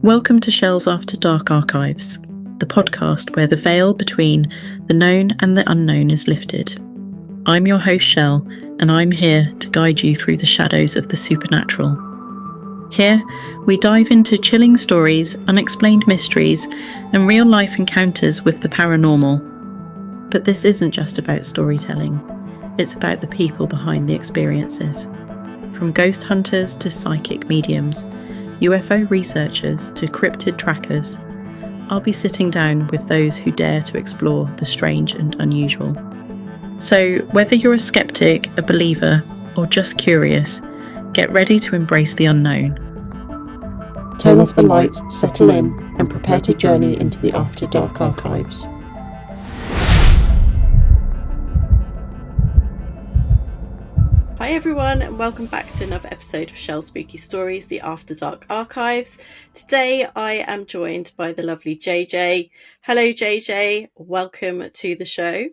Welcome to Shell's After Dark Archives, the podcast where the veil between the known and the unknown is lifted. I'm your host Shell, and I'm here to guide you through the shadows of the supernatural. Here, we dive into chilling stories, unexplained mysteries, and real-life encounters with the paranormal. But this isn't just about storytelling, it's about the people behind the experiences. From ghost hunters to psychic mediums, UFO researchers to cryptid trackers, I'll be sitting down with those who dare to explore the strange and unusual. So, whether you're a skeptic, a believer, or just curious, get ready to embrace the unknown. Turn off the lights, settle in, and prepare to journey into the After Dark Archives. Hi everyone, and welcome back to another episode of Shell Spooky Stories, the After Dark Archives. Today I am joined by the lovely JJ. Hello JJ, welcome to the show.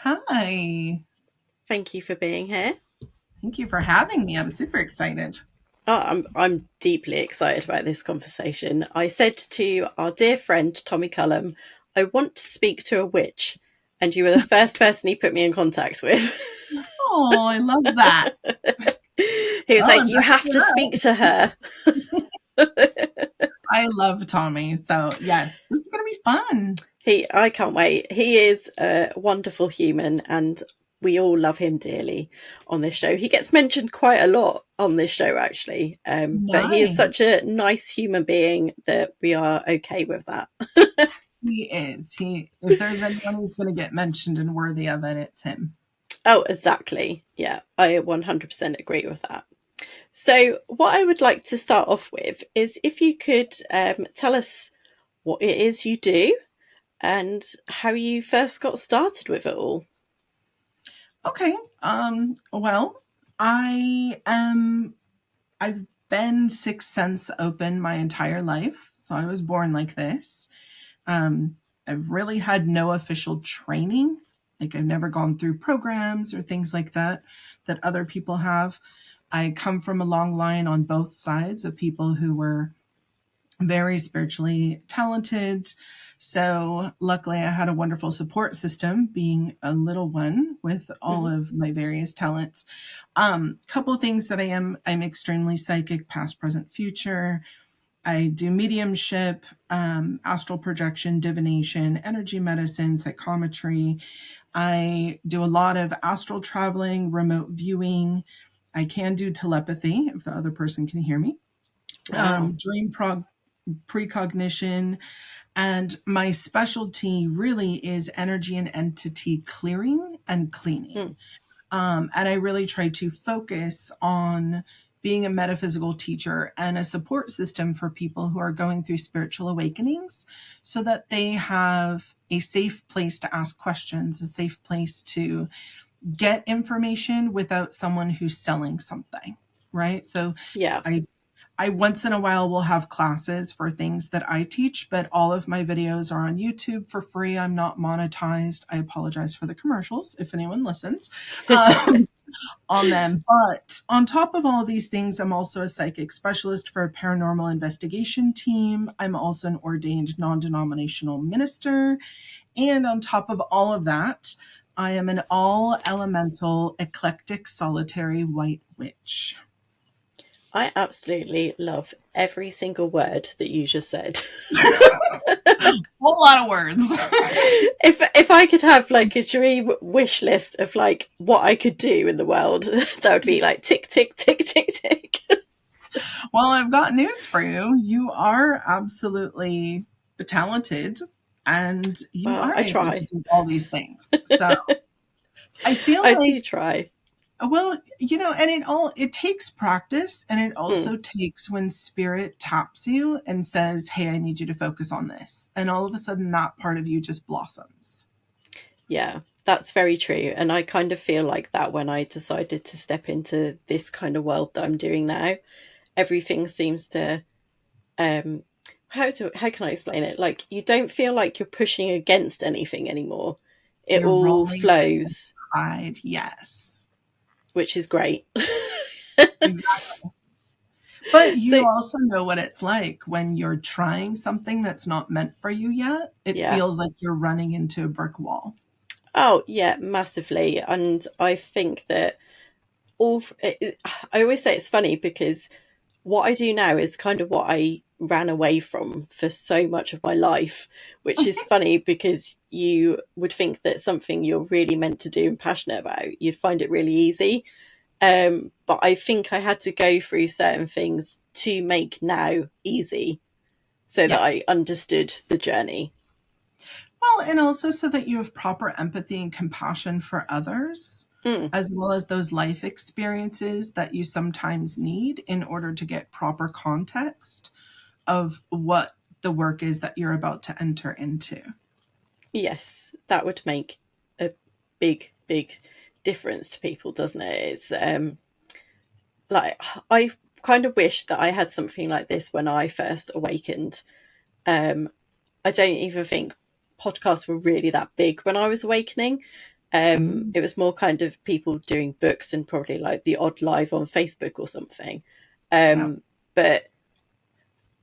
Hi. Thank you for being here. Thank you for having me. I'm super excited. Oh, I'm deeply excited about this conversation. I said to our dear friend Tommy Cullum, I want to speak to a witch, and you were the first person he put me in contact with. Oh, I love that. He was like, you have to speak to her. I love Tommy. So yes, this is going to be fun. I can't wait. He is a wonderful human, and we all love him dearly on this show. He gets mentioned quite a lot on this show, actually. But he is such a nice human being that we are okay with that. He is. If there's anyone who's going to get mentioned and worthy of it, it's him. Oh, exactly. Yeah, I 100% agree with that. So what I would like to start off with is if you could tell us what it is you do and how you first got started with it all. Okay. Well, I've been sixth sense open my entire life. So I was born like this. I've really had no official training. Like I've never gone through programs or things like that other people have. I come from a long line on both sides of people who were very spiritually talented. So luckily I had a wonderful support system being a little one with all of my various talents. Couple of things that I'm extremely psychic, past, present, future. I do mediumship, astral projection, divination, energy medicine, psychometry. I do a lot of astral traveling, remote viewing. I can do telepathy if the other person can hear me. Wow. Dream precognition. And my specialty really is energy and entity clearing and cleaning. And I really try to focus on being a metaphysical teacher and a support system for people who are going through spiritual awakenings so that they have a safe place to ask questions, a safe place to get information without someone who's selling something, right? So yeah, I once in a while will have classes for things that I teach, but all of my videos are on YouTube for free. I'm not monetized. I apologize for the commercials if anyone listens. On them. But on top of all these things, I'm also a psychic specialist for a paranormal investigation team. I'm also an ordained non-denominational minister. And on top of all of that, I am an all elemental, eclectic, solitary white witch. I absolutely love every single word that you just said. A whole lot of words. If I could have like a dream wish list of like what I could do in the world, that would be like tick, tick, tick, tick, tick. Well, I've got news for you. You are absolutely talented and you are able to do all these things. So I feel I do try. Well, and it takes practice, and it also takes when spirit taps you and says, hey, I need you to focus on this. And all of a sudden that part of you just blossoms. Yeah, that's very true. And I kind of feel like that when I decided to step into this kind of world that I'm doing now. Everything seems to, how can I explain it? Like you don't feel like you're pushing against anything anymore. It all flows. Yes. Which is great. Exactly. But So you also know what it's like when you're trying something that's not meant for you yet. It yeah. feels like you're running into a brick wall. Oh, yeah, massively. And I think that I always say it's funny because what I do now is kind of what I ran away from for so much of my life, which is funny because you would think that something you're really meant to do and passionate about, you'd find it really easy. But I think I had to go through certain things to make now easy so that Yes. I understood the journey. Well, and also so that you have proper empathy and compassion for others, Mm, as well as those life experiences that you sometimes need in order to get proper context of what the work is that you're about to enter into. yes, that would make a big, big difference to people, doesn't it? It's like I kind of wish that I had something like this when I first awakened. Um, I don't even think podcasts were really that big when I was awakening. Mm. It was more kind of people doing books and probably like the odd live on Facebook or something. Yeah. But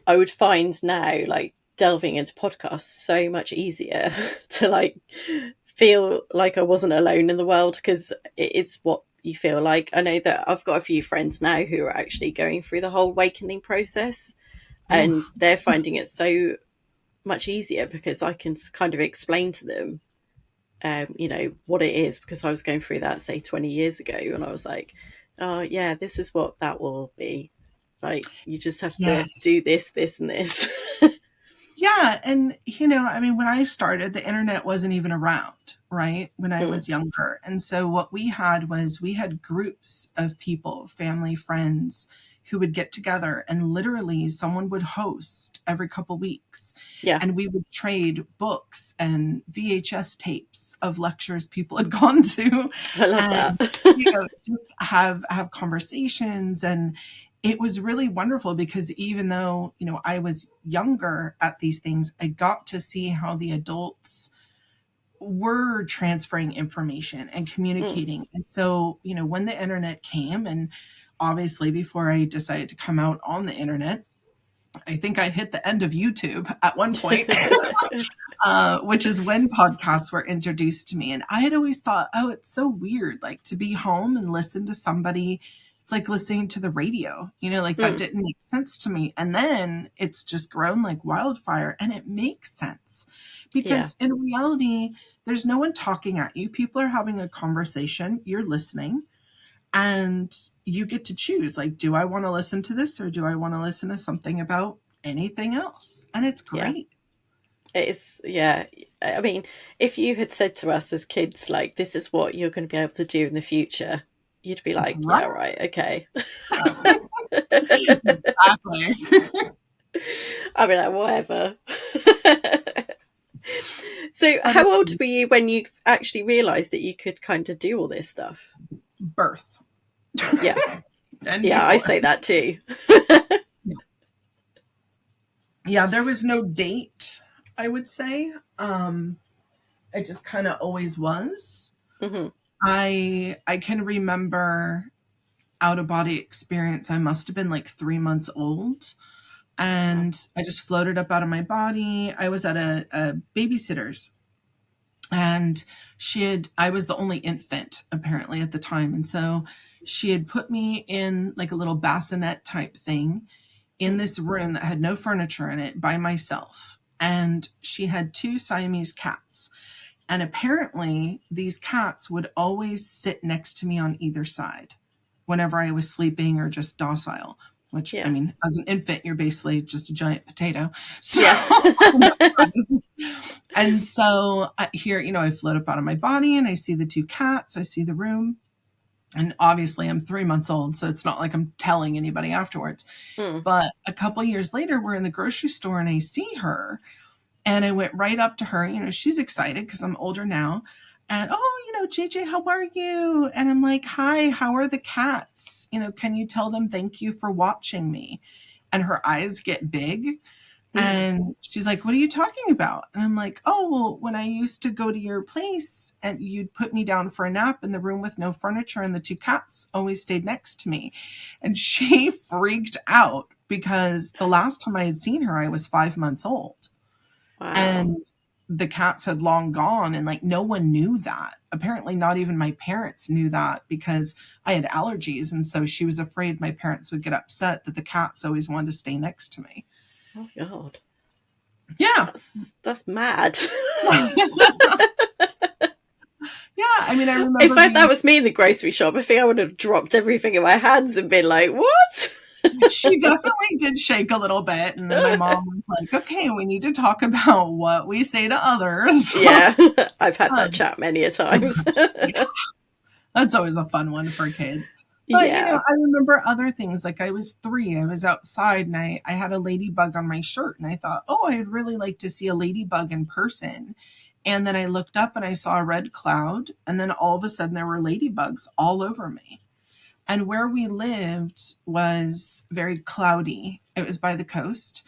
I would find now like delving into podcasts so much easier to like feel like I wasn't alone in the world because it's what you feel like. I know that I've got a few friends now who are actually going through the whole awakening process and Oof. they're finding it so much easier because I can kind of explain to them, what it is because I was going through that, say, 20 years ago and I was like, oh, yeah, this is what that will be. Like, you just have Yeah. to do this, this, and this. Yeah. And, I mean, when I started, the internet wasn't even around, right? When I Mm, was younger. And so what we had was we had groups of people, family, friends, who would get together and literally someone would host every couple weeks. yeah, And we would trade books and VHS tapes of lectures people had gone to I love that. and, just have conversations. And it was really wonderful because even though, I was younger at these things, I got to see how the adults were transferring information and Mm, communicating. And so, when the internet came, and obviously before I decided to come out on the internet, I think I hit the end of YouTube at one point, which is when podcasts were introduced to me. And I had always thought, oh, it's so weird, like to be home and listen to somebody. It's like listening to the radio, like that mm, didn't make sense to me. And then it's just grown like wildfire and it makes sense yeah, because in reality, there's no one talking at you. People are having a conversation, you're listening, and you get to choose like, do I want to listen to this or do I want to listen to something about anything else? And it's yeah. great. It is, yeah. I mean, if you had said to us as kids, like, this is what you're going to be able to do in the future, you'd be like, Right. yeah, right, okay. Exactly. I'd be like, whatever. So, But how old were you when you actually realised that you could kind of do all this stuff? birth Yeah, and yeah, I before. say that too. Yeah, there was no date, I would say. It just kind of always was. Hmm. I can remember out of body experience. I must have been like 3 months old. Wow. And I just floated up out of my body. I was at a babysitter's and I was the only infant apparently at the time. And so she had put me in like a little bassinet type thing in Mm. this room that had no furniture in it by myself. And she had two Siamese cats. And apparently, these cats would always sit next to me on either side whenever I was sleeping or just docile, which, I Yeah, mean, as an infant, you're basically just a giant potato. So, yeah, and so here, I float up out of my body and I see the two cats, I see the room. And obviously, I'm 3 months old, so it's not like I'm telling anybody afterwards. mm. But a couple years later, we're in the grocery store and I see her and I went right up to her. She's excited because I'm older now. And, oh, JJ, how are you? And I'm like, hi, how are the cats? Can you tell them thank you for watching me? And her eyes get big. And she's like, what are you talking about? And I'm like, oh, well, when I used to go to your place and you'd put me down for a nap in the room with no furniture and the two cats always stayed next to me. And she freaked out because the last time I had seen her, I was 5 months old. Wow. And the cats had long gone, and like no one knew that. Apparently not even my parents knew that, because I had allergies, and so she was afraid my parents would get upset that the cats always wanted to stay next to me. Oh God. Yeah. That's mad. Yeah, I mean, I remember In fact, that was me in the grocery shop. I think I would have dropped everything in my hands and been like, what? She definitely did shake a little bit, and then my mom was like, okay, we need to talk about what we say to others. Yeah, I've had that chat many a times. Yeah. That's always a fun one for kids. But, Yeah. you know, I remember other things. Like I was 3, I was outside, and I had a ladybug on my shirt, and I thought, oh, I'd really like to see a ladybug in person. And then I looked up and I saw a red cloud, and then all of a sudden there were ladybugs all over me. And where we lived was very cloudy. It was by the coast.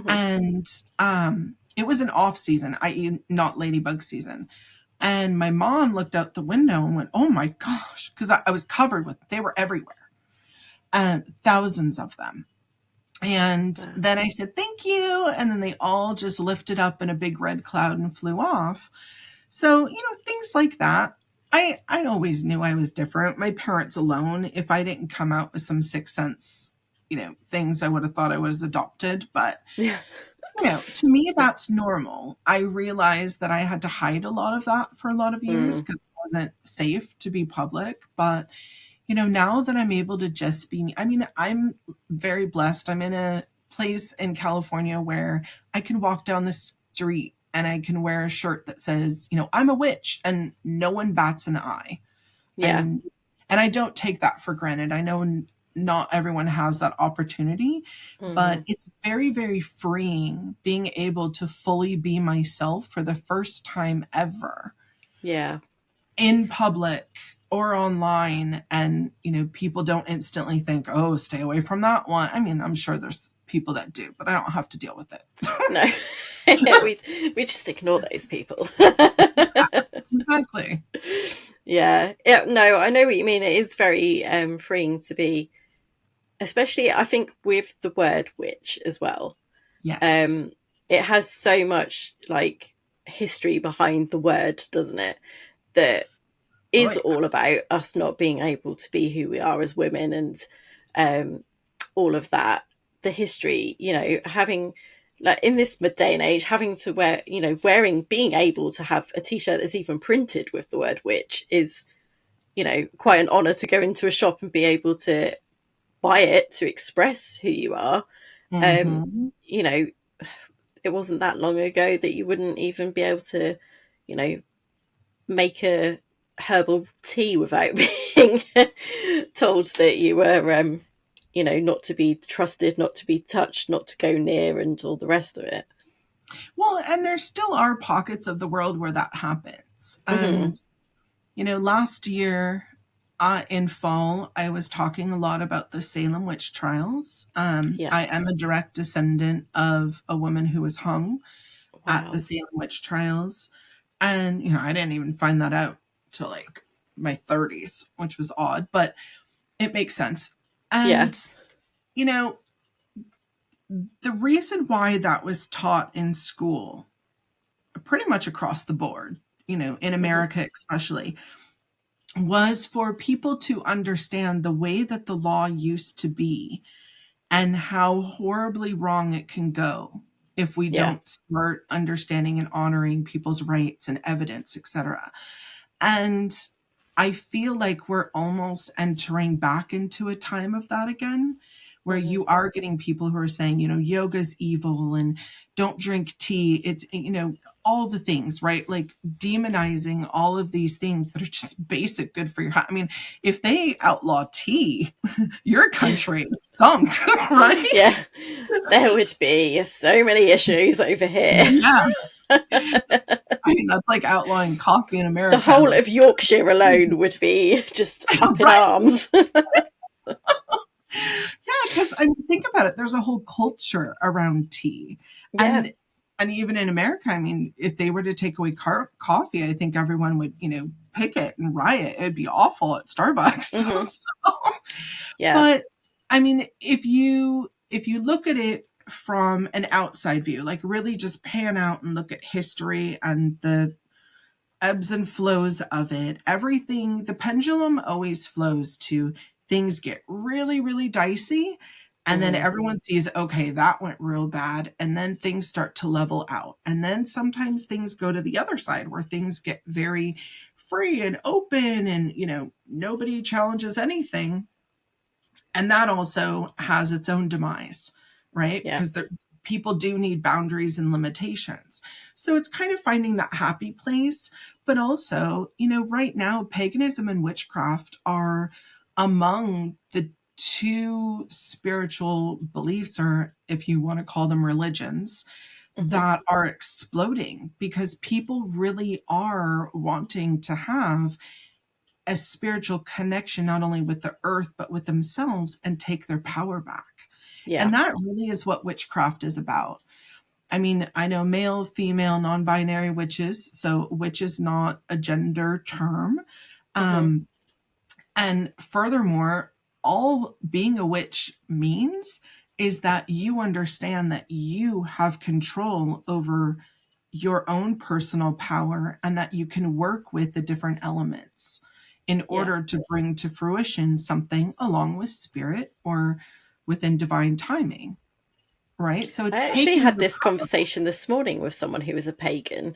And it was an off season, i.e. not ladybug season. And my mom looked out the window and went, oh my gosh, because I was covered with, they were everywhere. And thousands of them. And then I said, thank you. And then they all just lifted up in a big red cloud and flew off. So, you know, things like that. I always knew I was different. My parents alone, if I didn't come out with some sixth sense, you know, things, I would have thought I was adopted. But, Yeah. you know, to me, that's normal. I realized that I had to hide a lot of that for a lot of years because it wasn't safe to be public. But, you know, now that I'm able to just be, I mean, I'm very blessed. I'm in a place in California where I can walk down the street and I can wear a shirt that says, you know, I'm a witch, and no one bats an eye. Yeah. And I don't take that for granted. I know not everyone has that opportunity, but it's very, very freeing being able to fully be myself for the first time ever. Yeah. In public or online, and, you know, people don't instantly think, oh, stay away from that one. I mean, I'm sure there's people that do, but I don't have to deal with it. No. we just ignore those people. Exactly. Yeah. No, I know what you mean. It is very freeing to be, especially I think with the word witch as well. Yes. It has so much like history behind the word, doesn't it? That is all about us not being able to be who we are as women, and all of that. The history, you know, having, like, in this day and age, having to wear, you know, being able to have a t-shirt that's even printed with the word witch is, you know, quite an honor to go into a shop and be able to buy it to express who you are. You know, it wasn't that long ago that you wouldn't even be able to, you know, make a herbal tea without being told that you were, you know, not to be trusted, not to be touched, not to go near, and all the rest of it. Well, and there still are pockets of the world where that happens. And, you know, last year in fall, I was talking a lot about the Salem witch trials. I am a direct descendant of a woman who was hung at the Salem witch trials. And, you know, I didn't even find that out till like my 30s, which was odd, but it makes sense. And, you know, the reason why that was taught in school, pretty much across the board, you know, in America especially, was for people to understand the way that the law used to be and how horribly wrong it can go if we don't start understanding and honoring people's rights and evidence, etc. And I feel like we're almost entering back into a time of that again, where you are getting people who are saying, you know, yoga's evil and don't drink tea. It's, you know, all the things, right? Like demonizing all of these things that are just basic good for your health. I mean, if they outlaw tea, your country is sunk, right? Yeah, there would be so many issues over here. Yeah. I mean, that's like outlawing coffee in America. The whole of Yorkshire alone would be just up in arms. Yeah, because I mean, think about it. There's a whole culture around tea, Yeah. and even in America, I mean, if they were to take away coffee, I think everyone would, picket and riot. It'd be awful at Starbucks. Mm-hmm. So, Yeah. but I mean, if you look at it from an outside view, like really just pan out and look at history and the ebbs and flows of it, everything, the pendulum always flows to things get really, really dicey. And then Mm-hmm. everyone sees, okay, that went real bad. And then things start to level out. And then sometimes things go to the other side where things get very free and open and, nobody challenges anything. And that also has its own demise, right? Yeah. Because people do need boundaries and limitations. So it's kind of finding that happy place. But also, right now, paganism and witchcraft are among the two spiritual beliefs, or if you want to call them religions, Mm-hmm. that are exploding because people really are wanting to have a spiritual connection, not only with the earth, but with themselves and take their power back. Yeah. And that really is what witchcraft is about. I mean, I know male, female, non-binary witches. So witch is not a gender term. Mm-hmm. And furthermore, all being a witch means is that you understand that you have control over your own personal power and that you can work with the different elements in order to bring to fruition something along with spirit or within divine timing. Right? So it's I actually taking had the this conversation this morning with someone who was a pagan,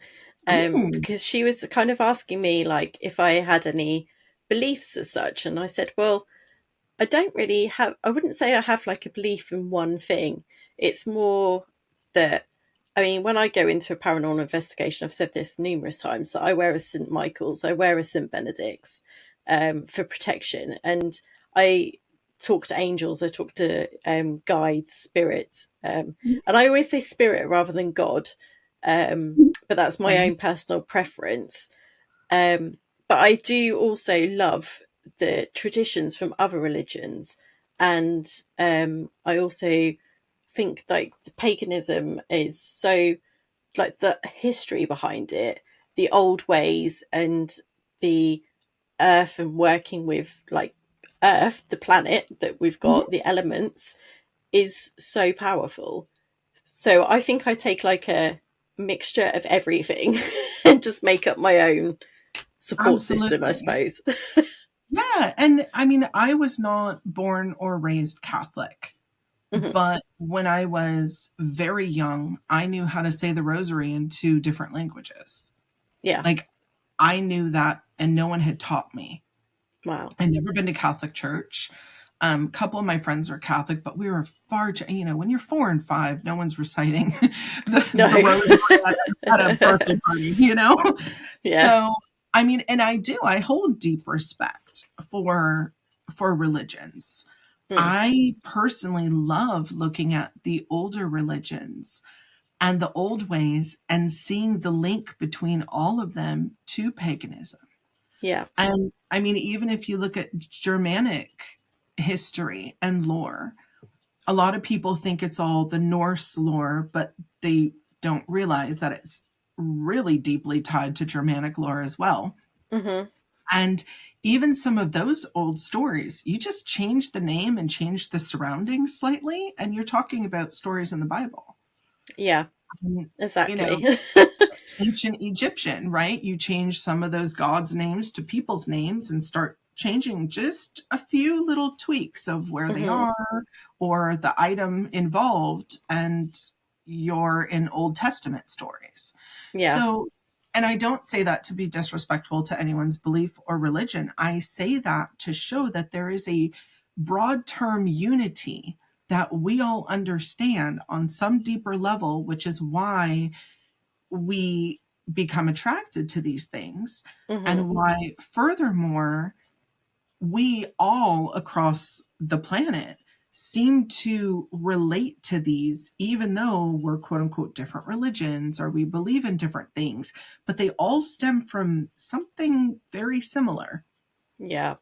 Ooh, because she was kind of asking me like if I had any beliefs as such, and I said, well, I don't really have. I wouldn't say I have like a belief in one thing. It's more that, I mean, when I go into a paranormal investigation, I've said this numerous times that I wear a St. Michael's, I wear a St. Benedict's, for protection, and I talk to angels, I talk to guides, spirits, and I always say spirit rather than God, but that's my okay. own personal preference. Um, but I do also love the traditions from other religions, and I also think like the paganism is so, like the history behind it, the old ways, and the earth, and working with like earth, the planet that we've Mhm. got, the elements, is so powerful. So I think I take like a mixture of everything and just make up my own support system, I Absolutely. suppose. Yeah. And I mean, I was not born or raised Catholic, Hmm. but when I was very young, I knew how to say the rosary in two different languages. Yeah. Like, I knew that, and no one had taught me. Wow. I'd never been to Catholic church. A couple of my friends were Catholic, but we were far too, when you're 4 and 5, no one's reciting No. the rosary at a birthday party. Yeah. So, I mean, and I hold deep respect for religions. Mm. I personally love looking at the older religions and the old ways and seeing the link between all of them to paganism. Yeah. And I mean, even if you look at Germanic history and lore, a lot of people think it's all the Norse lore, but they don't realize that it's really deeply tied to Germanic lore as well. Hmm. And even some of those old stories, you just change the name and change the surroundings slightly, and you're talking about stories in the Bible. Yeah. And, you know, Exactly. ancient Egyptian, right? You change some of those gods' names to people's names and start changing just a few little tweaks of where they Hmm. are or the item involved, and you're in Old Testament stories. Yeah. So, and I don't say that to be disrespectful to anyone's belief or religion. I say that to show that there is a broad term unity that we all understand on some deeper level, which is why we become attracted to these things. Hmm. And why, furthermore, we all across the planet seem to relate to these, even though we're quote unquote different religions or we believe in different things, but they all stem from something very similar. Yeah.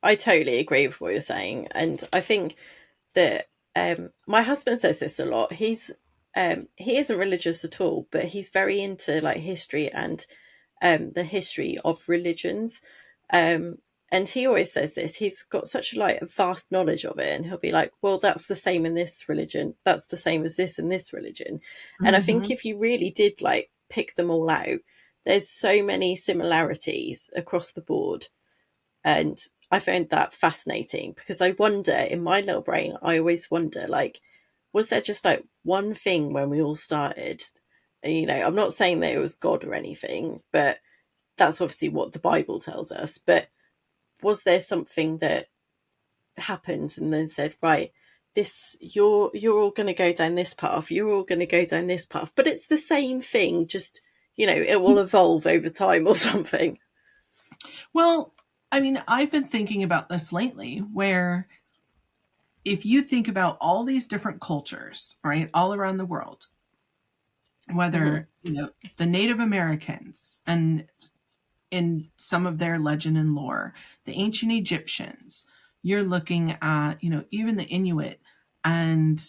I totally agree with what you're saying. And I think that my husband says this a lot. He isn't religious at all, but he's very into like history and the history of religions. And he always says this. He's got such like a vast knowledge of it, and he'll be like, "Well, that's the same in this religion. That's the same as this in this religion." And I think if you really did like pick them all out, there's so many similarities across the board. And I found that fascinating because I wonder, in my little brain, I always wonder, like, was there just like one thing when we all started? You know, I'm not saying that it was God or anything, but that's obviously what the Bible tells us. But was there something that happened and then said, right, this you're all going to go down this path, you're all going to go down this path, but it's the same thing, just, you know, it will evolve over time or something. Well, I mean, I've been thinking about this lately, where if you think about all these different cultures, right, all around the world, whether, you know, the Native Americans and in some of their legend and lore, the ancient Egyptians, you're looking at, you know, even the Inuit and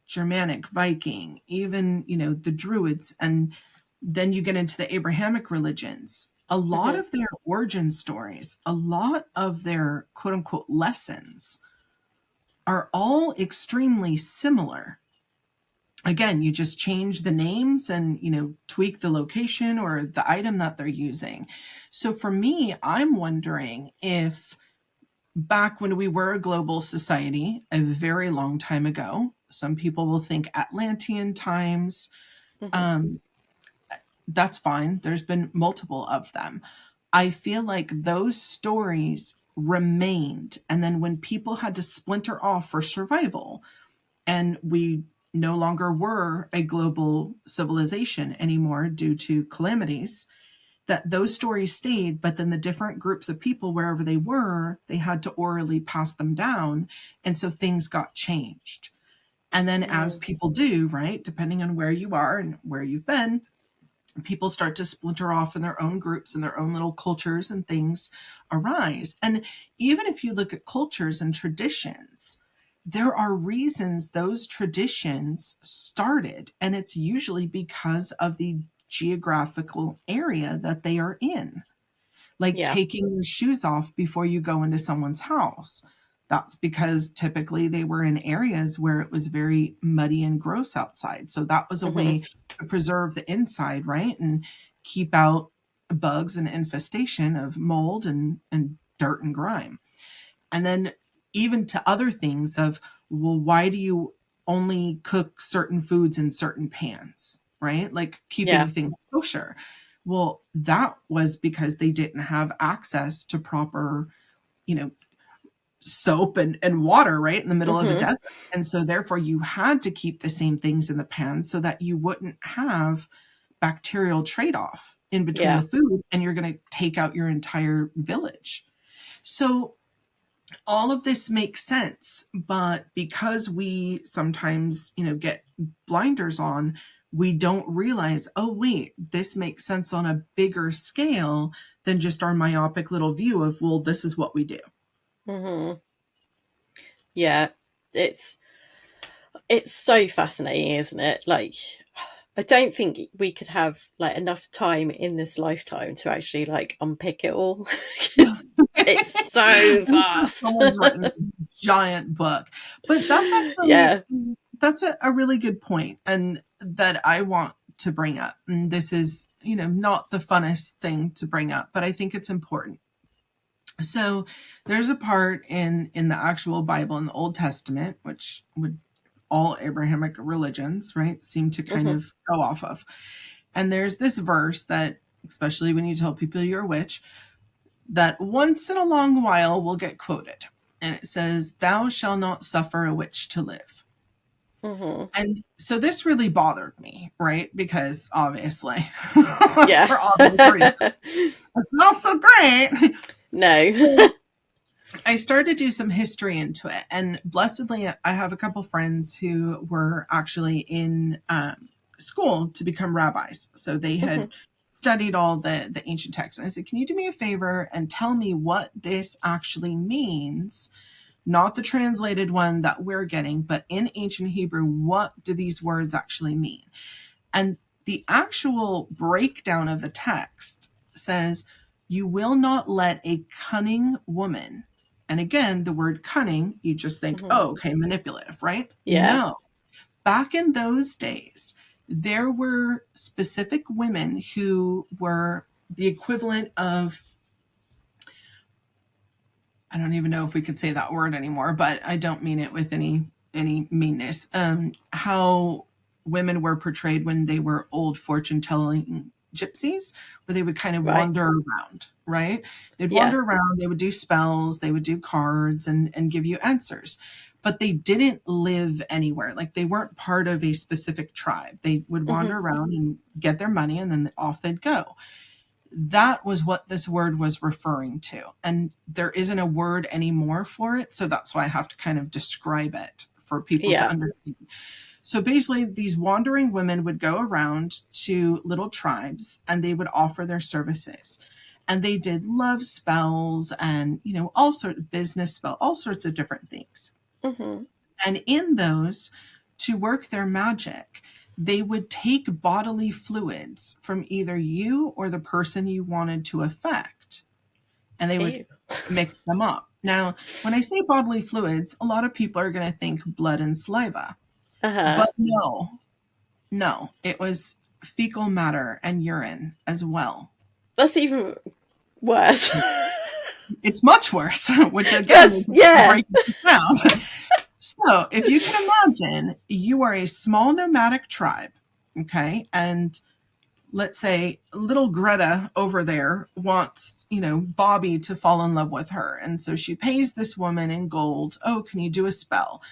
Germanic, Viking, even, you know, the Druids, and then you get into the Abrahamic religions. A lot of their origin stories, a lot of their quote unquote lessons are all extremely similar. Again, you just change the names and, you know, tweak the location or the item that they're using. So for me, I'm wondering if back when we were a global society a very long time ago, some people will think Atlantean times. That's fine. There's been multiple of them. I feel like those stories remained. And then when people had to splinter off for survival, and we no longer were a global civilization anymore due to calamities, that those stories stayed, but then the different groups of people, wherever they were, they had to orally pass them down. And so things got changed. And then as people do, right, depending on where you are and where you've been, people start to splinter off in their own groups and their own little cultures, and things arise. And even if you look at cultures and traditions, there are reasons those traditions started, and it's usually because of the geographical area that they are in. Like taking your shoes off before you go into someone's house. That's because typically they were in areas where it was very muddy and gross outside. So that was a way to preserve the inside, right? And keep out bugs and infestation of mold and dirt and grime. And then even to other things of, well, why do you only cook certain foods in certain pans, right? Like keeping things kosher. Well, that was because they didn't have access to proper, you know, soap and water, right, in the middle of the desert. And so therefore you had to keep the same things in the pan so that you wouldn't have bacterial trade-off in between the food, and you're going to take out your entire village. So all of this makes sense, but because we sometimes, you know, get blinders on, we don't realize, oh, wait, this makes sense on a bigger scale than just our myopic little view of, well, this is what we do. Yeah, it's so fascinating, isn't it? Like, I don't think we could have like enough time in this lifetime to actually like unpick it all. It's so vast. Someone's written a giant book, but that's actually that's a really good point, and that I want to bring up. And this is, you know, not the funnest thing to bring up, but I think it's important. So there's a part in the actual Bible in the Old Testament, which would all Abrahamic religions, right, seem to kind of go off of. And there's this verse that, especially when you tell people you're a witch, that once in a long while will get quoted. And it says, "Thou shalt not suffer a witch to live." And so this really bothered me, right? Because obviously, for obvious reasons, it's not so great. No. So I started to do some history into it. And blessedly, I have a couple friends who were actually in school to become rabbis. So they had studied all the ancient texts. And I said, can you do me a favor and tell me what this actually means not the translated one that we're getting, but in ancient Hebrew, what do these words actually mean? And the actual breakdown of the text says, you will not let a cunning woman. And again, the word cunning, you just think, oh, okay, manipulative, right? Yeah. No. Back in those days, there were specific women who were the equivalent of, I don't even know if we could say that word anymore, but I don't mean it with any meanness. How women were portrayed when they were old fortune-telling gypsies, where they would kind of wander around, right? They'd wander around, they would do spells, they would do cards and give you answers. But they didn't live anywhere. Like, they weren't part of a specific tribe. They would wander around and get their money, and then off they'd go. That was what this word was referring to. And there isn't a word anymore for it. So that's why I have to kind of describe it for people to understand. So basically, these wandering women would go around to little tribes and they would offer their services. And they did love spells and, you know, all sorts of business spells, all sorts of different things. And in those, to work their magic, they would take bodily fluids from either you or the person you wanted to affect, and they would mix them up. Now, when I say bodily fluids, a lot of people are going to think blood and saliva. But no, it was fecal matter and urine as well. That's even worse. It's much worse, which again is breaking it down. So if you can imagine, you are a small nomadic tribe, okay? And let's say little Greta over there wants, you know, Bobby to fall in love with her. And so she pays this woman in gold, oh, can you do a spell?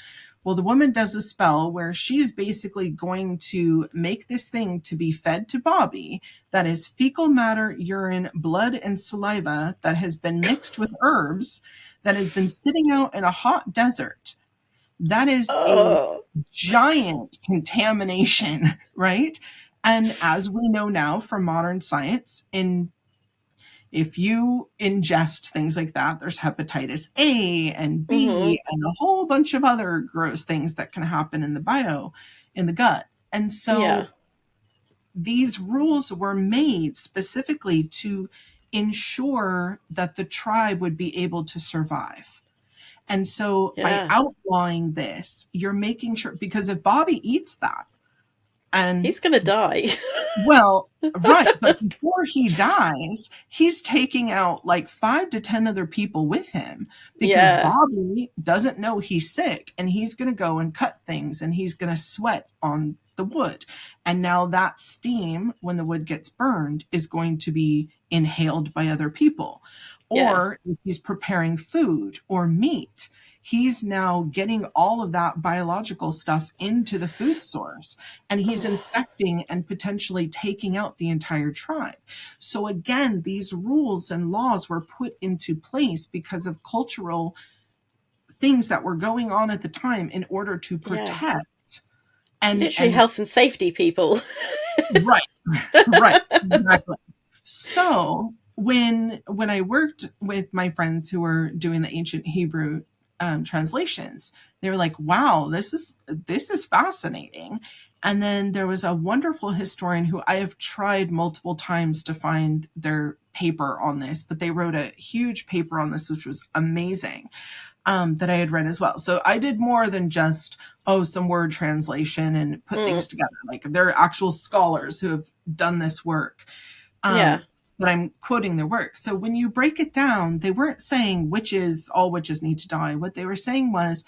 Well, the woman does a spell where she's basically going to make this thing to be fed to Bobby that is fecal matter, urine, blood, and saliva that has been mixed with herbs that has been sitting out in a hot desert. That is a giant contamination, right? And as we know now from modern science, if you ingest things like that, there's hepatitis A and B and a whole bunch of other gross things that can happen in the gut. And so these rules were made specifically to ensure that the tribe would be able to survive. And so by outlawing this, you're making sure, because if Bobby eats that, and he's going to die. Well, right. But before he dies, he's taking out like 5 to 10 other people with him, because Bobby doesn't know he's sick, and he's going to go and cut things, and he's going to sweat on the wood. And now that steam, when the wood gets burned, is going to be inhaled by other people. Or if he's preparing food or meat, he's now getting all of that biological stuff into the food source, and he's infecting and potentially taking out the entire tribe. So again, these rules and laws were put into place because of cultural things that were going on at the time in order to protect and literally health and safety people. Right, exactly. So when I worked with my friends who were doing the ancient Hebrew translations, they were like, wow, this is fascinating. And then there was a wonderful historian who I have tried multiple times to find their paper on this, but they wrote a huge paper on this, which was amazing, that I had read as well. So I did more than just, some word translation and put things together. Like, they're actual scholars who have done this work. But I'm quoting their work. So when you break it down, they weren't saying all witches need to die. What they were saying was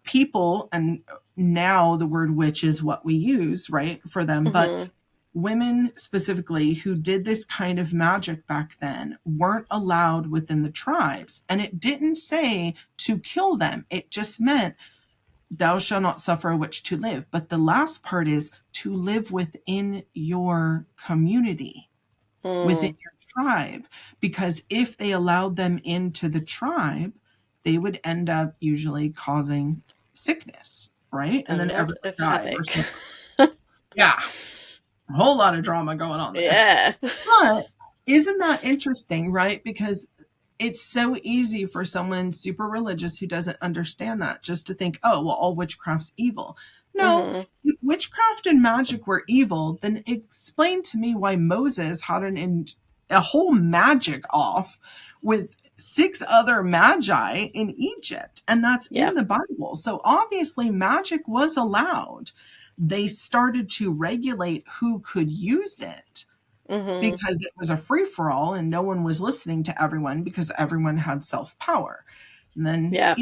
people, and now the word witch is what we use, right, for them. But women specifically who did this kind of magic back then weren't allowed within the tribes. And it didn't say to kill them. It just meant thou shalt not suffer a witch to live. But the last part is to live within your community. Within your tribe, because if they allowed them into the tribe, they would end up usually causing sickness, right? And then everyone died. A whole lot of drama going on there. But isn't that interesting, right? Because it's so easy for someone super religious who doesn't understand that just to think, oh, well, all witchcraft's evil. No, Mm-hmm. if witchcraft and magic were evil, then explain to me why Moses had a whole magic off with 6 other magi in Egypt. And that's Yeah. in the Bible. So obviously, magic was allowed. They started to regulate who could use it Mm-hmm. because it was a free for all and no one was listening to everyone because everyone had self power. And then, Yeah.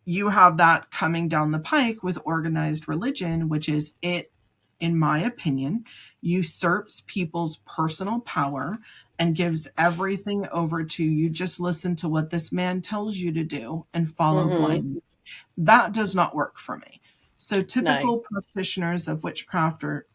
you have that coming down the pike with organized religion, which is it, in my opinion, usurps people's personal power and gives everything over to you. Just listen to what this man tells you to do and follow Mm-hmm. blindly. That does not work for me. So No. typical practitioners of witchcraft or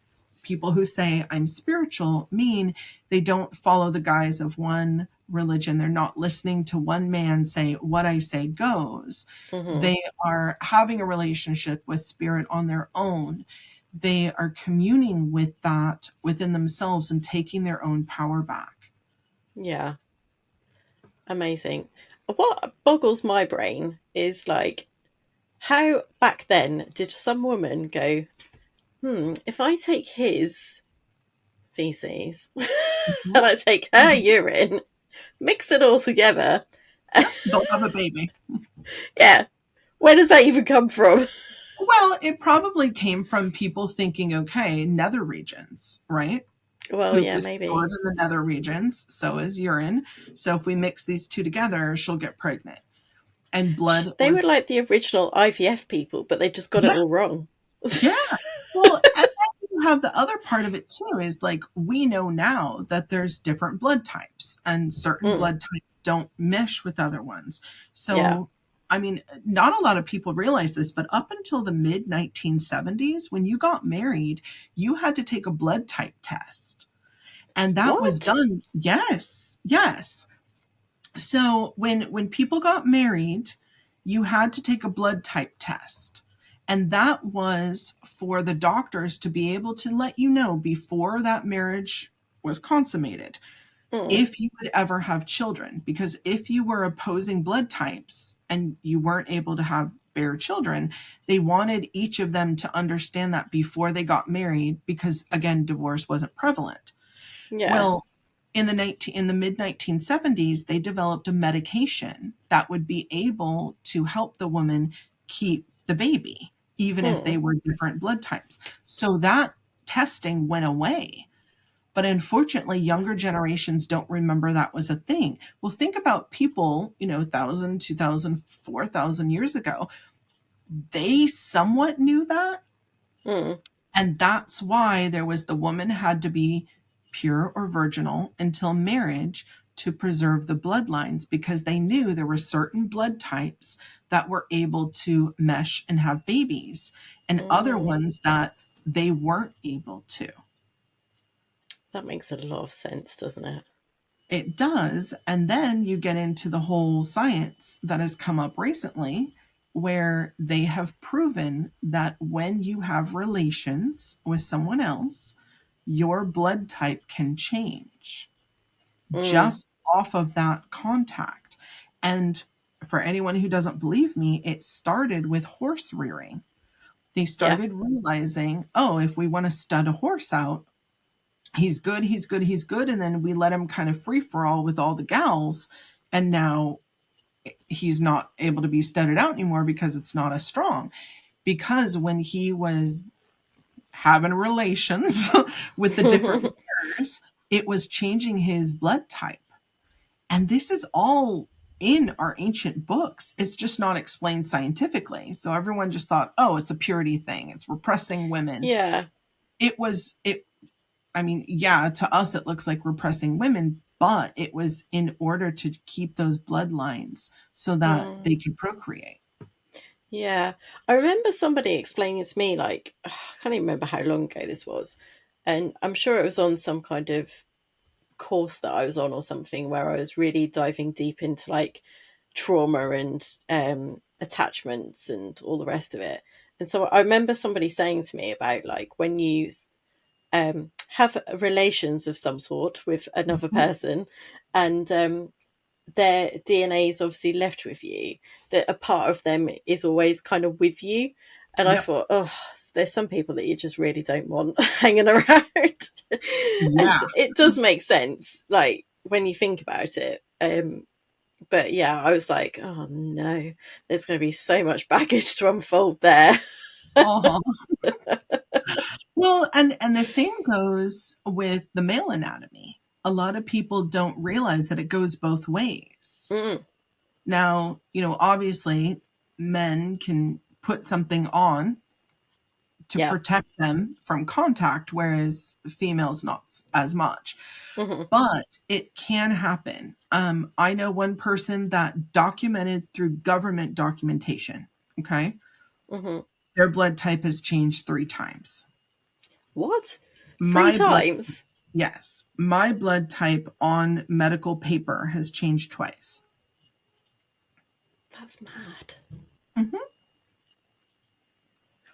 people who say I'm spiritual mean they don't follow the guise of one religion. They're not listening to one man say, what I say goes. Mm-hmm. They are having a relationship with spirit on their own. They are communing with that within themselves and taking their own power back. Yeah. Amazing. What boggles my brain is like, how back then did some woman go, if I take his feces and I take her Mhm. urine, mix it all together. Yep, they'll have a baby. Yeah. Where does that even come from? Well, it probably came from people thinking, okay, nether regions, right? Well, Poop yeah, is stored maybe. in the nether regions, so is urine. So if we mix these two together, she'll get pregnant. And blood They were was, like the original IVF people, but they just got it yeah, all wrong. yeah. Well, and then you have the other part of it too is like we know now that there's different blood types and certain Mm, blood types don't mesh with other ones. yeah. So, I mean, not a lot of people realize this, but up until the mid 1970s, when you got married, you had to take a blood type test. And that was What? done. Yes, yes. So when people got married, you had to take a blood type test. And that was for the doctors to be able to let you know before that marriage was consummated Mm, if you would ever have children. Because if you were opposing blood types and you weren't able to have bear children, they wanted each of them to understand that before they got married because again, divorce wasn't prevalent. yeah. Well, in the mid 1970s, they developed a medication that would be able to help the woman keep the baby, even if they Mm, were different blood types. So that testing went away. But unfortunately, younger generations don't remember that was a thing. Well, think about people, 1,000, 2,000, 4,000 years ago. They somewhat knew that. mm, And that's why there was the woman had to be pure or virginal until marriage to preserve the bloodlines because they knew there were certain blood types that were able to mesh and have babies and other mm. ones that they weren't able to. That makes a lot of sense, doesn't it? It does. And then you get into the whole science that has come up recently where they have proven that when you have relations with someone else, your blood type can change Mm, just off of that contact. And for anyone who doesn't believe me, it started with horse rearing. They yeah. started realizing, oh, if we want to stud a horse out, he's good, he's good, he's good. And then we let him kind of free for all with all the gals. And now he's not able to be studded out anymore because it's not as strong. Because when he was having relations with the different pairs, it was changing his blood type. And this is all in our ancient books. It's just not explained scientifically. So everyone just thought, oh, it's a purity thing. It's repressing women. Yeah. I mean, yeah, to us it looks like repressing women, but it was in order to keep those bloodlines so that Mm, they could procreate. yeah. I remember somebody explaining to me, like, I can't even remember how long ago this was. And I'm sure it was on some kind of course that I was on or something where I was really diving deep into like trauma and attachments and all the rest of it. And so I remember somebody saying to me about like when you have relations of some sort with another Mhm. person, and their DNA is obviously left with you, that a part of them is always kind of with you. And I Yep. thought, oh, there's some people that you just really don't want hanging around. And Yeah. it does make sense, like when you think about it. But yeah, I was like, oh no, there's going to be so much baggage to unfold there. Uh-huh. Well, and the same goes with the male anatomy. A lot of people don't realize that it goes both ways. Mm, Now, obviously men can put something on to yeah. protect them from contact, whereas females not as much. Hmm. But it can happen. I know one person that documented through government documentation. Okay. Hmm. Their blood type has changed 3 times. What? Three My blood, times? yes, my blood type on medical paper has changed twice. That's mad. Mm-hmm.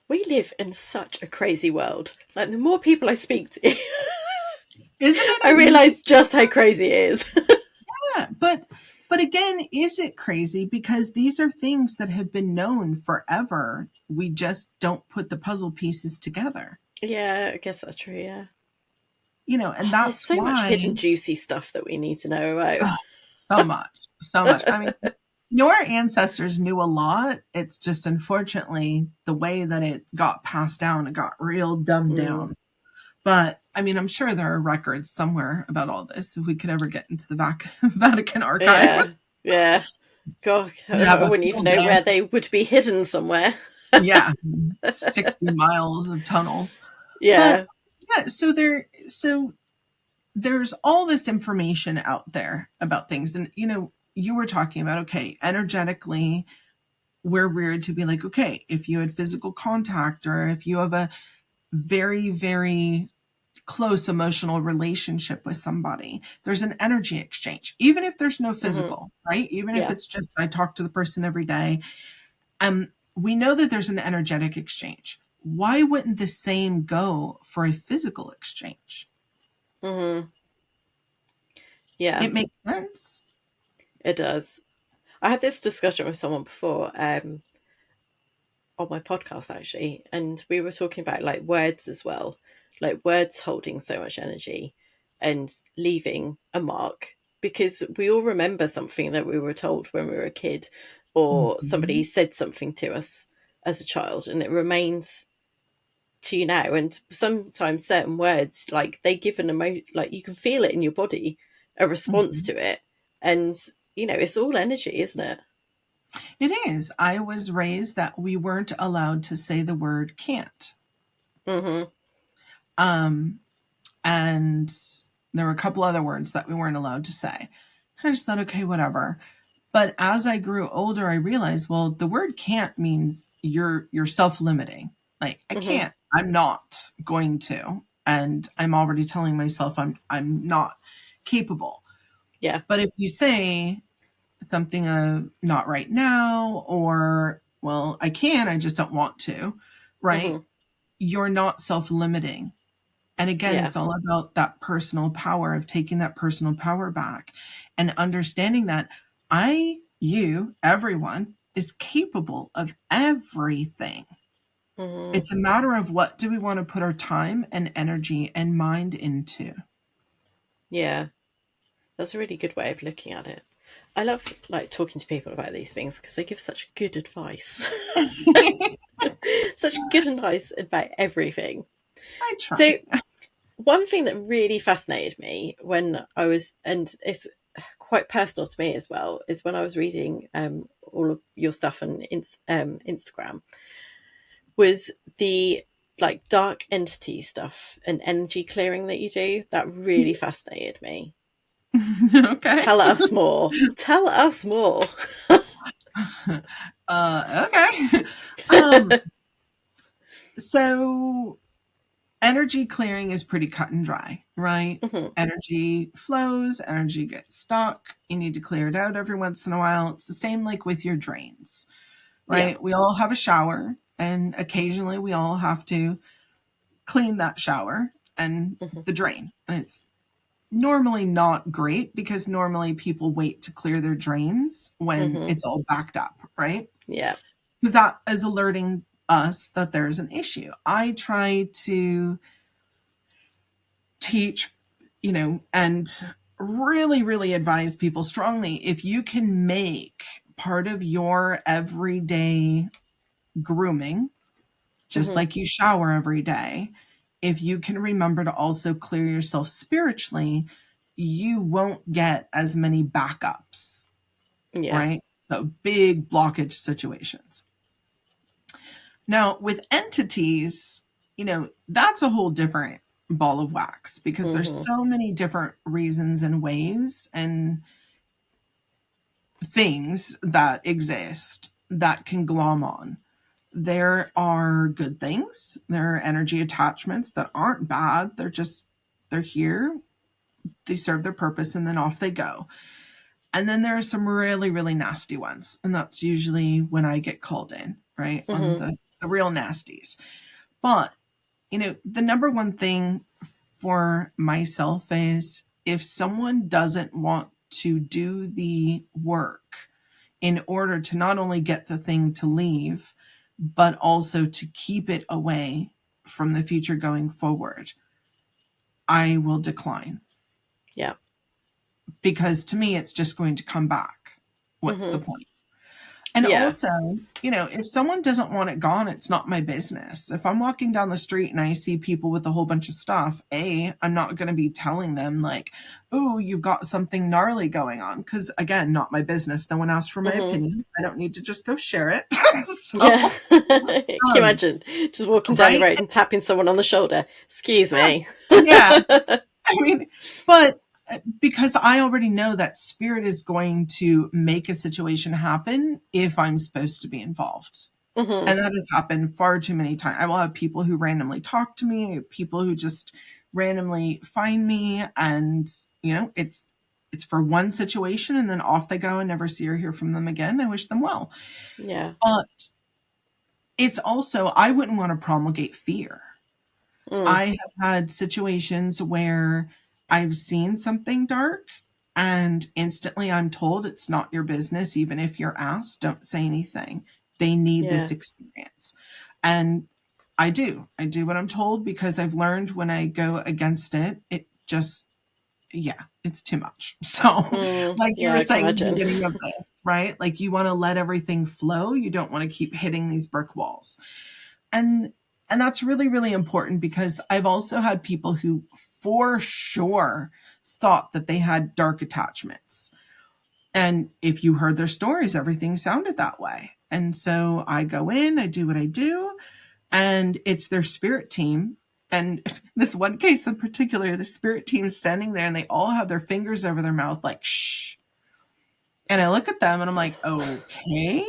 We live in such a crazy world. Like, the more people I speak to, Isn't it I amazing? realize just how crazy it is. Yeah, but again, is it crazy? Because these are things that have been known forever. We just don't put the puzzle pieces together. Yeah, I guess that's true, yeah. And There's that's so much why hidden juicy stuff that we need to know about. so much, so much. I mean, our ancestors knew a lot. It's just unfortunately the way that it got passed down, it got real dumbed down. But I mean, I'm sure there are records somewhere about all this. If we could ever get into the Vatican archives, Yeah. God, we'd have I a wouldn't even field know day. where they would be hidden somewhere. Yeah, 60 miles of tunnels. Yeah. But yeah, so there's all this information out there about things. And you were talking about, okay, energetically, we're weird to be like, okay, if you had physical contact or if you have a very, very close emotional relationship with somebody, there's an energy exchange, even if there's no physical, right? Even if Yeah. it's just, I talk to the person every day. We know that there's an energetic exchange. Why wouldn't the same go for a physical exchange? Yeah. It makes sense. It does. I had this discussion with someone before, on my podcast actually, and we were talking about like words as well, like words holding so much energy and leaving a mark, because we all remember something that we were told when we were a kid, or somebody Mhm. said something to us as a child, and it remains to you now. And sometimes certain words, like, they give an like, you can feel it in your body, a response Mhm. to it. And it's all energy, isn't it? It is. I was raised that we weren't allowed to say the word can't. Mm-hmm. Um, and there were a couple other words that we weren't allowed to say. I just thought, okay, whatever. But as I grew older, I realized, well, the word can't means you're self-limiting. Like, I Mm-hmm. can't. I'm not going to. And I'm already telling myself I'm not capable. Yeah. But if you say something not right now, or, well, I can, I just don't want to, right? Mm-hmm. You're not self-limiting. And again, Yeah. it's all about that personal power, of taking that personal power back and understanding that everyone is capable of everything. Mm-hmm. It's a matter of, what do we want to put our time and energy and mind into? Yeah. That's a really good way of looking at it. I love, like, talking to people about these things because they give such good advice. Such good advice about everything. I So, try. one thing that really fascinated me when I was, and it's quite personal to me as well, is when I was reading all of your stuff on Instagram, was the, like, dark entity stuff and energy clearing that you do. That really fascinated me. Okay. Tell us more. Tell us more. Okay. Um, so energy clearing is pretty cut and dry, right? Hmm. Energy flows, energy gets stuck. You need to clear it out every once in a while. It's the same like with your drains, Yeah. right? We all have a shower, and occasionally we all have to clean that shower and Hmm. the drain. And it's normally not great, because normally people wait to clear their drains when it's all backed up, right? Yeah. Because that is alerting us that there's an issue. I try to teach, and really, really advise people strongly, if you can make part of your everyday grooming, just like you shower every day, if you can remember to also clear yourself spiritually, you won't get as many backups, Yeah. right? So big blockage situations. Now, with entities, that's a whole different ball of wax, because there's so many different reasons and ways and things that exist that can glom on. There are good things. There are energy attachments that aren't bad. They're here, they serve their purpose, and then off they go. And then there are some really, really nasty ones. And that's usually when I get called in, right? On the real nasties. But, the number one thing for myself is, if someone doesn't want to do the work in order to not only get the thing to leave, but also to keep it away from the future going forward, I will decline. Yeah. Because to me, it's just going to come back. What's the point? And also, if someone doesn't want it gone, it's not my business. If I'm walking down the street and I see people with a whole bunch of stuff, I'm not going to be telling them like, oh, you've got something gnarly going on. Because again, not my business. No one asked for my opinion. I don't need to just go share it. Yeah. Can you imagine just walking down the road and tapping someone on the shoulder? Excuse me. Yeah. I mean, but because I already know that spirit is going to make a situation happen if I'm supposed to be involved. And that has happened far too many times. I will have people who randomly talk to me, people who just randomly find me, and it's for one situation, and then off they go and never see or hear from them again. I wish them well. Yeah. But it's also, I wouldn't want to promulgate fear. I have had situations where I've seen something dark and instantly I'm told it's not your business. Even if you're asked, don't say anything. They need this experience. And I do what I'm told, because I've learned when I go against it, it just, it's too much. So like you were saying at the beginning of this, right? Like, you want to let everything flow. You don't want to keep hitting these brick walls. And that's really, really important, because I've also had people who for sure thought that they had dark attachments. And if you heard their stories, everything sounded that way. And so I go in, I do what I do, and it's their spirit team. And this one case in particular, the spirit team is standing there and they all have their fingers over their mouth like, shh. And I look at them and I'm like, okay.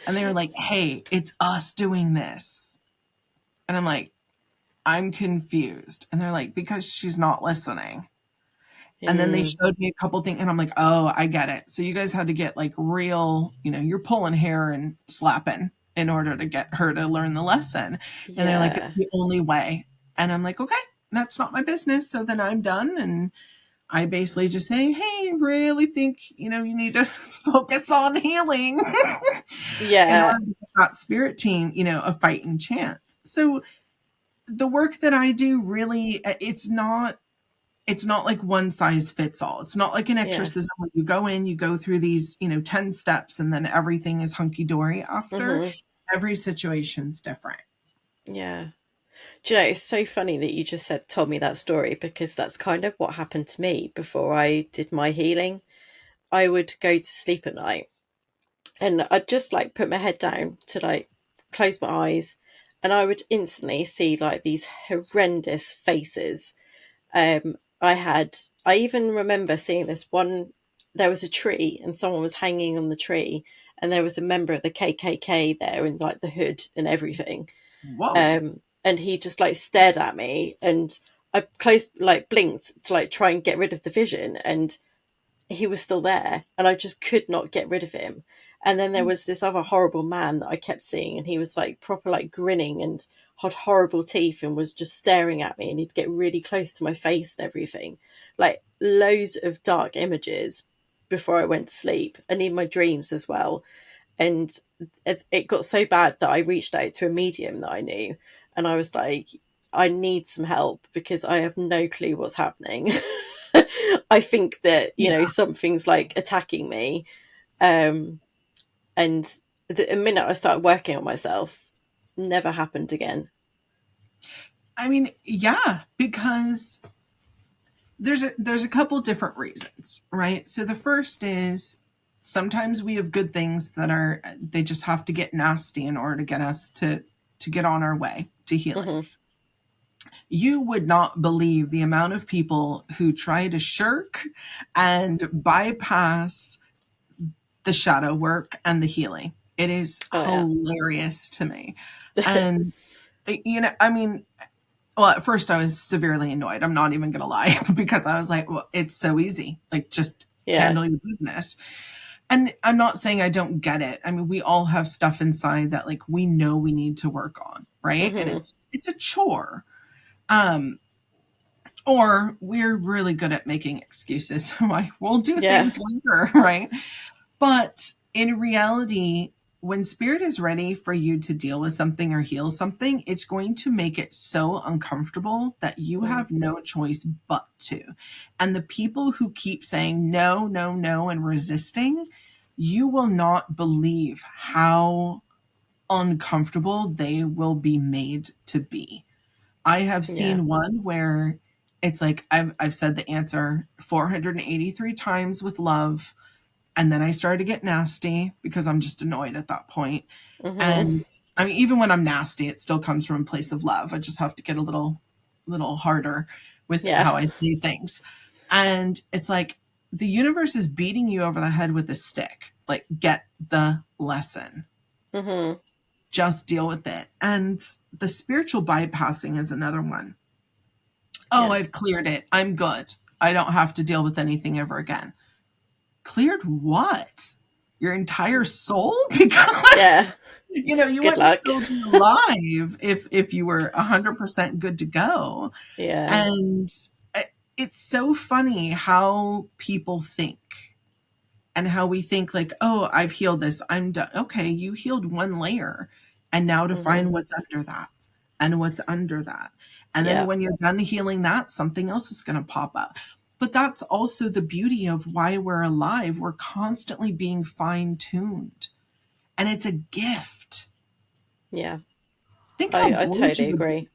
And they were like, hey, it's us doing this. And I'm like, I'm confused. And they're like, because she's not listening. And then they showed me a couple things and I'm like, oh, I get it. So you guys had to get like real, you're pulling hair and slapping in order to get her to learn the lesson. And they're like, it's the only way. And I'm like, okay, that's not my business. So then I'm done. And I basically just say, hey, really think, you need to focus on healing. In order to give that spirit team, a fighting chance. So the work that I do, really, it's not like one size fits all. It's not like an exorcism where you go in, you go through these, 10 steps and then everything is hunky-dory after. Every situation's different. Yeah. Do you know, it's so funny that you just told me that story, because that's kind of what happened to me before I did my healing. I would go to sleep at night and I'd just like put my head down to like close my eyes, and I would instantly see like these horrendous faces. I even remember seeing this one. There was a tree and someone was hanging on the tree, and there was a member of the KKK there in like the hood and everything. Whoa. And he just like stared at me, and I blinked to like try and get rid of the vision, and he was still there, and I just could not get rid of him. And then there was this other horrible man that I kept seeing, and he was like proper like grinning and had horrible teeth and was just staring at me, and he'd get really close to my face and everything. Like loads of dark images before I went to sleep, and in my dreams as well. And it got so bad that I reached out to a medium that I knew, and I was like, I need some help because I have no clue what's happening. I think that, you know, something's like attacking me. And the minute I started working on myself, never happened again. I mean, yeah, because there's a couple different reasons, right? So the first is sometimes we have good things that they just have to get nasty in order to get us to get on our way to healing. Mm-hmm. You would not believe the amount of people who try to shirk and bypass the shadow work and the healing. It is hilarious to me. And, you know, I mean, well, at first I was severely annoyed. I'm not even going to lie, because I was like, well, it's so easy. Like, just handle your business. And I'm not saying I don't get it. I mean, we all have stuff inside that like we know we need to work on, right? Mm-hmm. And it's a chore. Or we're really good at making excuses. We'll do things later, right? But in reality, when spirit is ready for you to deal with something or heal something, it's going to make it so uncomfortable that you have no choice but to. And the people who keep saying no, no, no, and resisting, you will not believe how uncomfortable they will be made to be. I have seen one where it's like, I've said the answer 483 times with love. And then I started to get nasty because I'm just annoyed at that point. Mm-hmm. And I mean, even when I'm nasty, it still comes from a place of love. I just have to get a little harder with how I say things. And it's like the universe is beating you over the head with a stick. Like, get the lesson. Mm-hmm. Just deal with it. And the spiritual bypassing is another one. Oh, I've cleared it. I'm good. I don't have to deal with anything ever again. Cleared what? Your entire soul? Because you know, you wouldn't still be alive if you were 100% good to go. Yeah. And it's so funny how people think, and how we think like, oh, I've healed this, I'm done. Okay, you healed one layer, and now to find what's under that and what's under that. And then when you're done healing that, something else is going to pop up. But that's also the beauty of why we're alive. We're constantly being fine-tuned. And it's a gift. Yeah. I totally agree.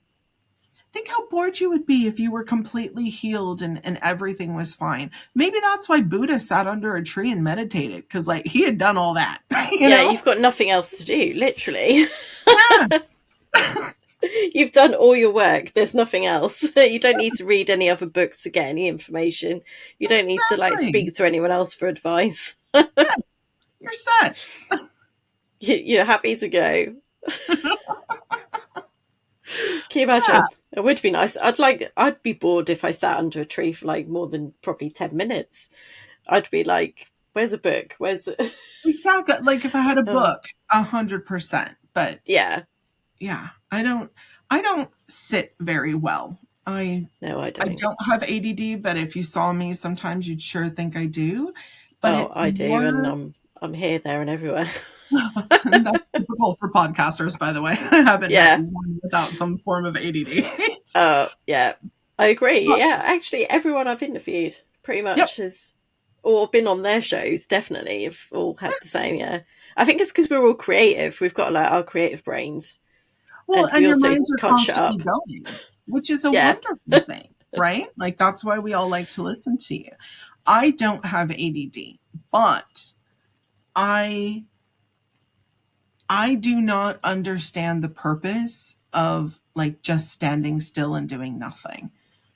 Think how bored you would be if you were completely healed and everything was fine. Maybe that's why Buddha sat under a tree and meditated, because like he had done all that. You know? You've got nothing else to do, literally. Yeah. You've done all your work. There's nothing else. You don't need to read any other books to get any information. You don't need to like speak to anyone else for advice. Yeah, you're set. You're happy to go. Can you imagine? Yeah. It would be nice. I'd be bored if I sat under a tree for like more than probably 10 minutes. I'd be like, where's a book? Where's it? Exactly. Like if I had a book, 100%. But yeah, I don't sit very well. I don't have ADD, but if you saw me, sometimes you'd sure think I do. But I do, and I'm here, there, and everywhere. That's typical for podcasters, by the way. I haven't met one without some form of ADD. Yeah, I agree. Yeah, actually, everyone I've interviewed pretty much has, or been on their shows, definitely have all had the same. Yeah, I think it's because we're all creative. We've got like our creative brains. Well, and your minds are constantly going, which is a wonderful thing, right? Like that's why we all like to listen to you. I don't have ADD, but I do not understand the purpose of like just standing still and doing nothing.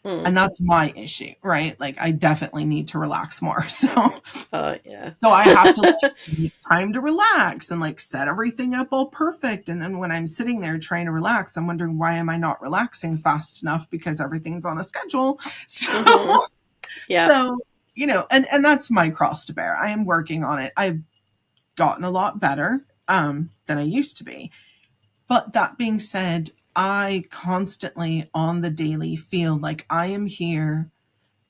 And that's my issue, right? Like I definitely need to relax more. So, so I have to like, take time to relax and like set everything up all perfect. And then when I'm sitting there trying to relax, I'm wondering why am I not relaxing fast enough, because everything's on a schedule. So, so, you know, and that's my cross to bear. I am working on it. I've gotten a lot better than I used to be. But that being said, I constantly on the daily feel like I am here.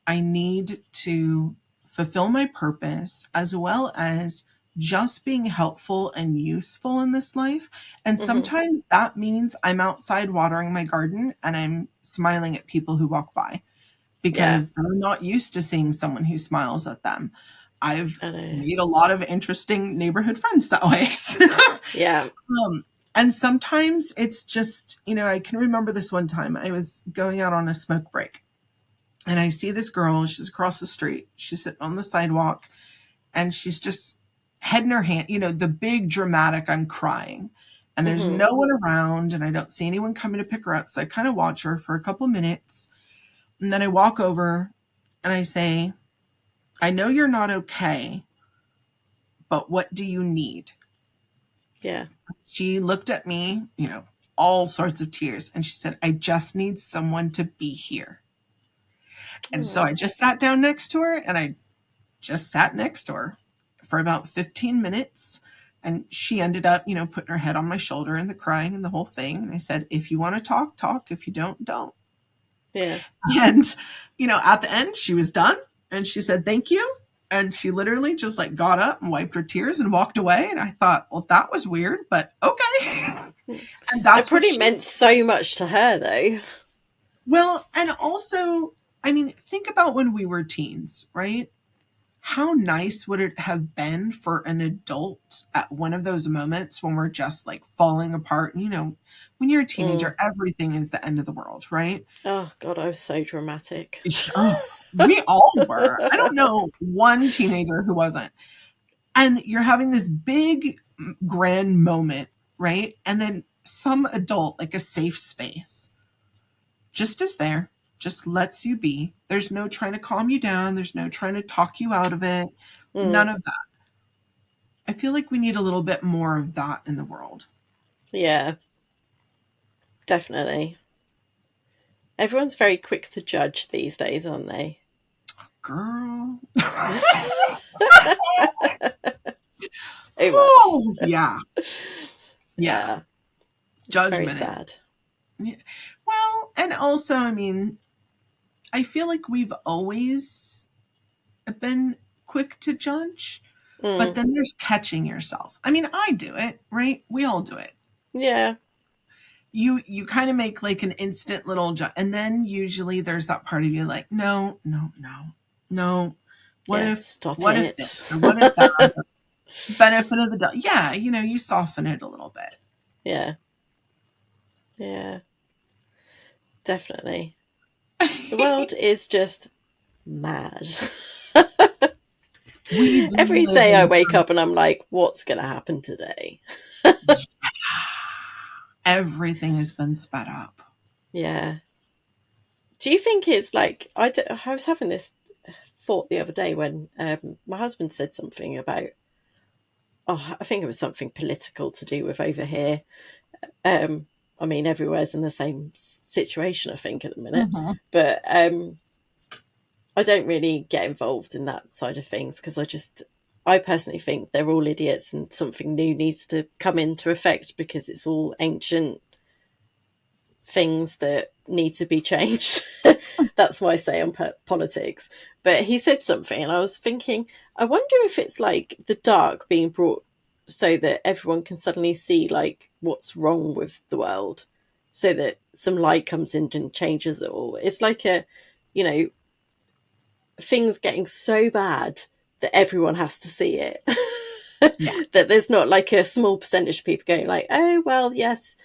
I need to fulfill my purpose as well as just being helpful and useful in this life. And Mm-hmm. sometimes that means I'm outside watering my garden and I'm smiling at people who walk by Yeah, because they're not used to seeing someone who smiles at them. I've I know. made a lot of interesting neighborhood friends that way. Yeah. And sometimes it's just, I can remember this one time I was going out on a smoke break and I see this girl, she's across the street, she's sitting on the sidewalk and she's just head in her hand, the big dramatic, I'm crying. And there's Mm-hmm. no one around and I don't see anyone coming to pick her up. So I kind of watch her for a couple minutes. And then I walk over and I say, I know you're not okay, but what do you need? Yeah. She looked at me, all sorts of tears. And she said, I just need someone to be here. And so Oh, I just sat down next to her and I just sat next to her for about 15 minutes. And she ended up, putting her head on my shoulder and the crying and the whole thing. And I said, if you want to talk, talk. If you don't, don't. yeah. And, at the end, she was done. And she said, thank you. And she literally just like got up and wiped her tears and walked away. And I thought, well, that was weird, but okay. And It that's what probably meant so much to her, though. well, and also, I mean, think about when we were teens, right? How nice would it have been for an adult at one of those moments when we're just like falling apart? When you're a teenager, everything is the end of the world, right? Oh, God, I was so dramatic. Oh, we all were. I don't know one teenager who wasn't. And you're having this big, grand moment, right? And then some adult, like a safe space, just is there, just lets you be. There's no trying to calm you down. There's no trying to talk you out of it. None of that. I feel like we need a little bit more of that in the world. Yeah, definitely. Everyone's very quick to judge these days, aren't they? Girl. Too much. Oh, yeah. Yeah. It's Judgment very sad. Yeah. Well, and also, I mean, I feel like we've always been quick to judge, but then there's catching yourself. I mean, I do it, right? We all do it. Yeah. You kind of make like an instant little and then usually there's that part of you like, no. What Yeah, if stop what it. if this or what if that? Benefit of the doubt. Yeah, you soften it a little bit. Yeah. Yeah. Definitely. The world is just mad. Every day I wake up and I'm like, what's going to happen today? Everything has been sped up. Yeah. Do you think it's like, I was having this thought the other day when my husband said something about, I think it was something political to do with over here. I mean, everywhere's in the same situation, I think, at the minute. Mm-hmm. But I don't really get involved in that side of things because I personally think they're all idiots and something new needs to come into effect because it's all ancient things that need to be changed. That's my say on politics. But he said something and I was thinking, I wonder if it's like the dark being brought so that everyone can suddenly see like what's wrong with the world so that some light comes in and changes it all. It's like things getting so bad that everyone has to see it. Yeah. That there's not like a small percentage of people going like, oh, well, yes,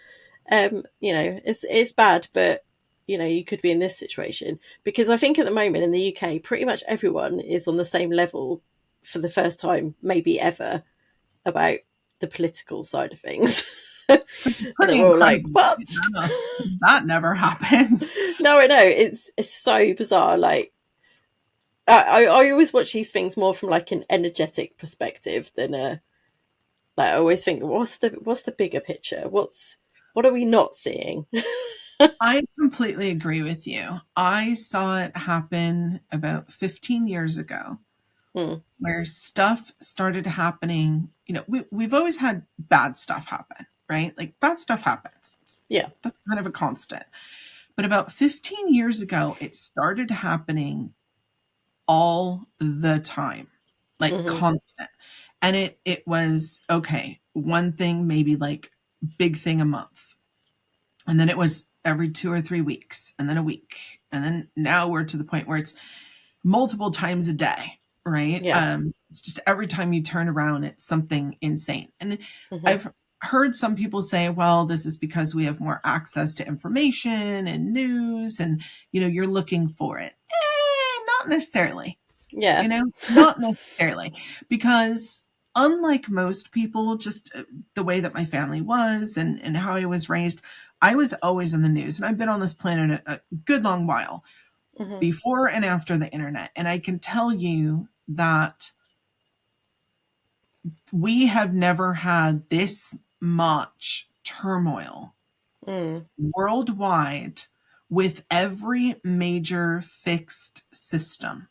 it's bad, but you could be in this situation. Because I think at the moment in the UK, pretty much everyone is on the same level for the first time, maybe ever, about the political side of things. They're all like, what? That never happens. No, I know. It's so bizarre. Like, I always watch these things more from like an energetic perspective than like I always think, what's the bigger picture? What are we not seeing? I completely agree with you. I saw it happen about 15 years ago where stuff started happening. We've always had bad stuff happen, right? Like bad stuff happens. Yeah. That's kind of a constant. But about 15 years ago, it started happening all the time, like constant. And it was, okay, one thing, maybe like big thing a month. And then it was every 2 or 3 weeks, and then a week. And then now we're to the point where it's multiple times a day, right? Yeah. It's just every time you turn around, it's something insane. And Mm-hmm. I've heard some people say, well, this is because we have more access to information and news, and, you know, you're looking for it. Not necessarily. Yeah. You know, not necessarily. Because unlike most people, just the way that my family was and how I was raised, I was always in the news. And I've been on this planet a good long while, before and after the internet. And I can tell you that we have never had this much turmoil worldwide with every major fixed system.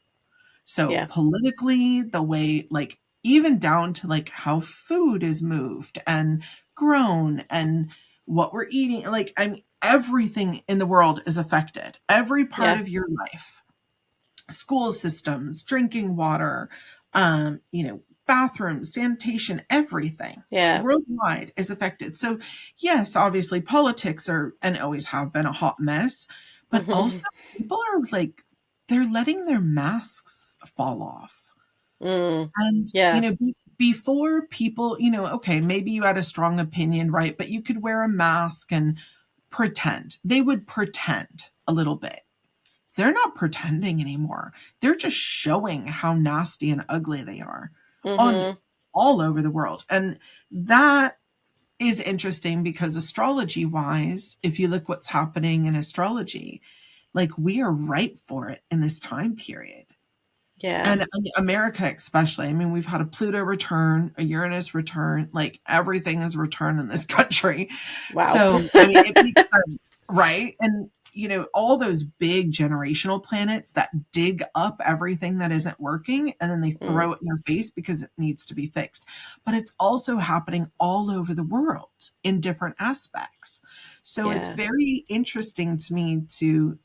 So politically, the way, like, even down to like how food is moved and grown and what we're eating, like, I mean, everything in the world is affected. Every part of your life, school systems, drinking water, you know, bathrooms, sanitation, everything worldwide is affected. So yes, obviously politics are, and always have been, a hot mess, but also people are like, they're letting their masks fall off. And, you know, before people, you know, okay, maybe you had a strong opinion, right? But you could wear a mask and pretend. They would pretend a little bit. They're not pretending anymore. They're just showing how nasty and ugly they are on all over the world. And that is interesting because astrology wise, if you look what's happening in astrology, like, we are ripe for it in this time period. Yeah. And America especially. I mean, we've had a Pluto return, a Uranus return, like everything is returned in this country. Wow. So, I mean, it makes sense, right? And, you know, all those big generational planets that dig up everything that isn't working and then they throw it in your face because it needs to be fixed. But it's also happening all over the world in different aspects. So it's very interesting to me, to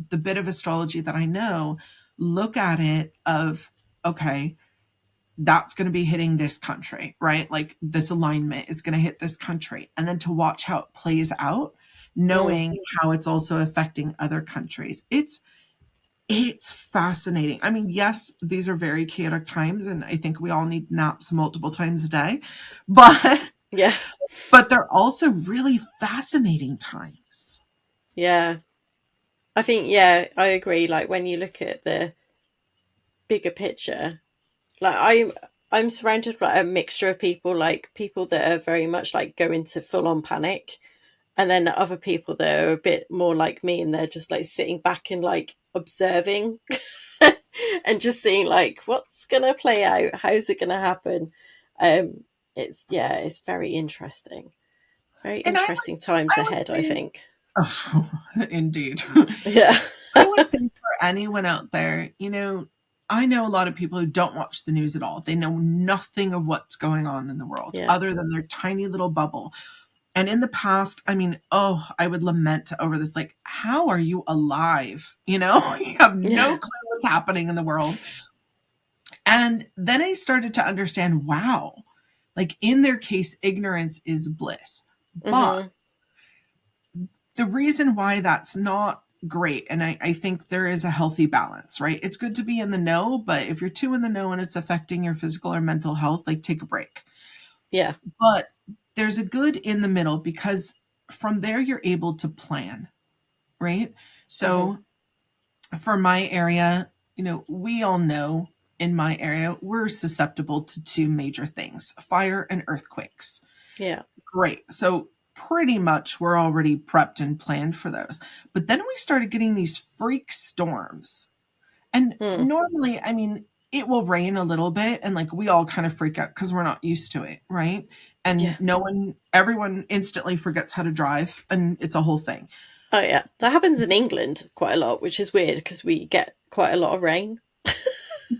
the bit of astrology that I know, look at it of, okay, that's going to be hitting this country, right? Like, this alignment is going to hit this country. And then to watch how it plays out, knowing how it's also affecting other countries. It's fascinating. I mean, yes, these are very chaotic times, and I think we all need naps multiple times a day, but but they're also really fascinating times. Yeah. I think, I agree. Like, when you look at the bigger picture, like, I'm surrounded by a mixture of people, like people that are very much like go into full on panic, and then other people that are a bit more like me, and they're just like sitting back and like observing and just seeing like what's gonna play out, how's it gonna happen. It's very interesting. Very interesting times ahead, I think. Oh, indeed. Yeah. I would say for anyone out there, you know, I know a lot of people who don't watch the news at all. They know nothing of what's going on in the world other than their tiny little bubble. And in the past, I mean, I would lament over this. Like, how are you alive? You know, you have no clue what's happening in the world. And then I started to understand, wow, like, in their case, ignorance is bliss. But the reason why that's not great, and I think there is a healthy balance, right? It's good to be in the know, but if you're too in the know and it's affecting your physical or mental health, like, take a break. Yeah. But there's a good in the middle, because from there you're able to plan, right? So for my area, you know, we all know in my area, we're susceptible to two major things: fire and earthquakes. Yeah. Great. So pretty much we're already prepped and planned for those. But then we started getting these freak storms. And normally, I mean, it will rain a little bit and like we all kind of freak out because we're not used to it, right? And everyone instantly forgets how to drive, and it's a whole thing. Oh yeah, that happens in England quite a lot, which is weird because we get quite a lot of rain.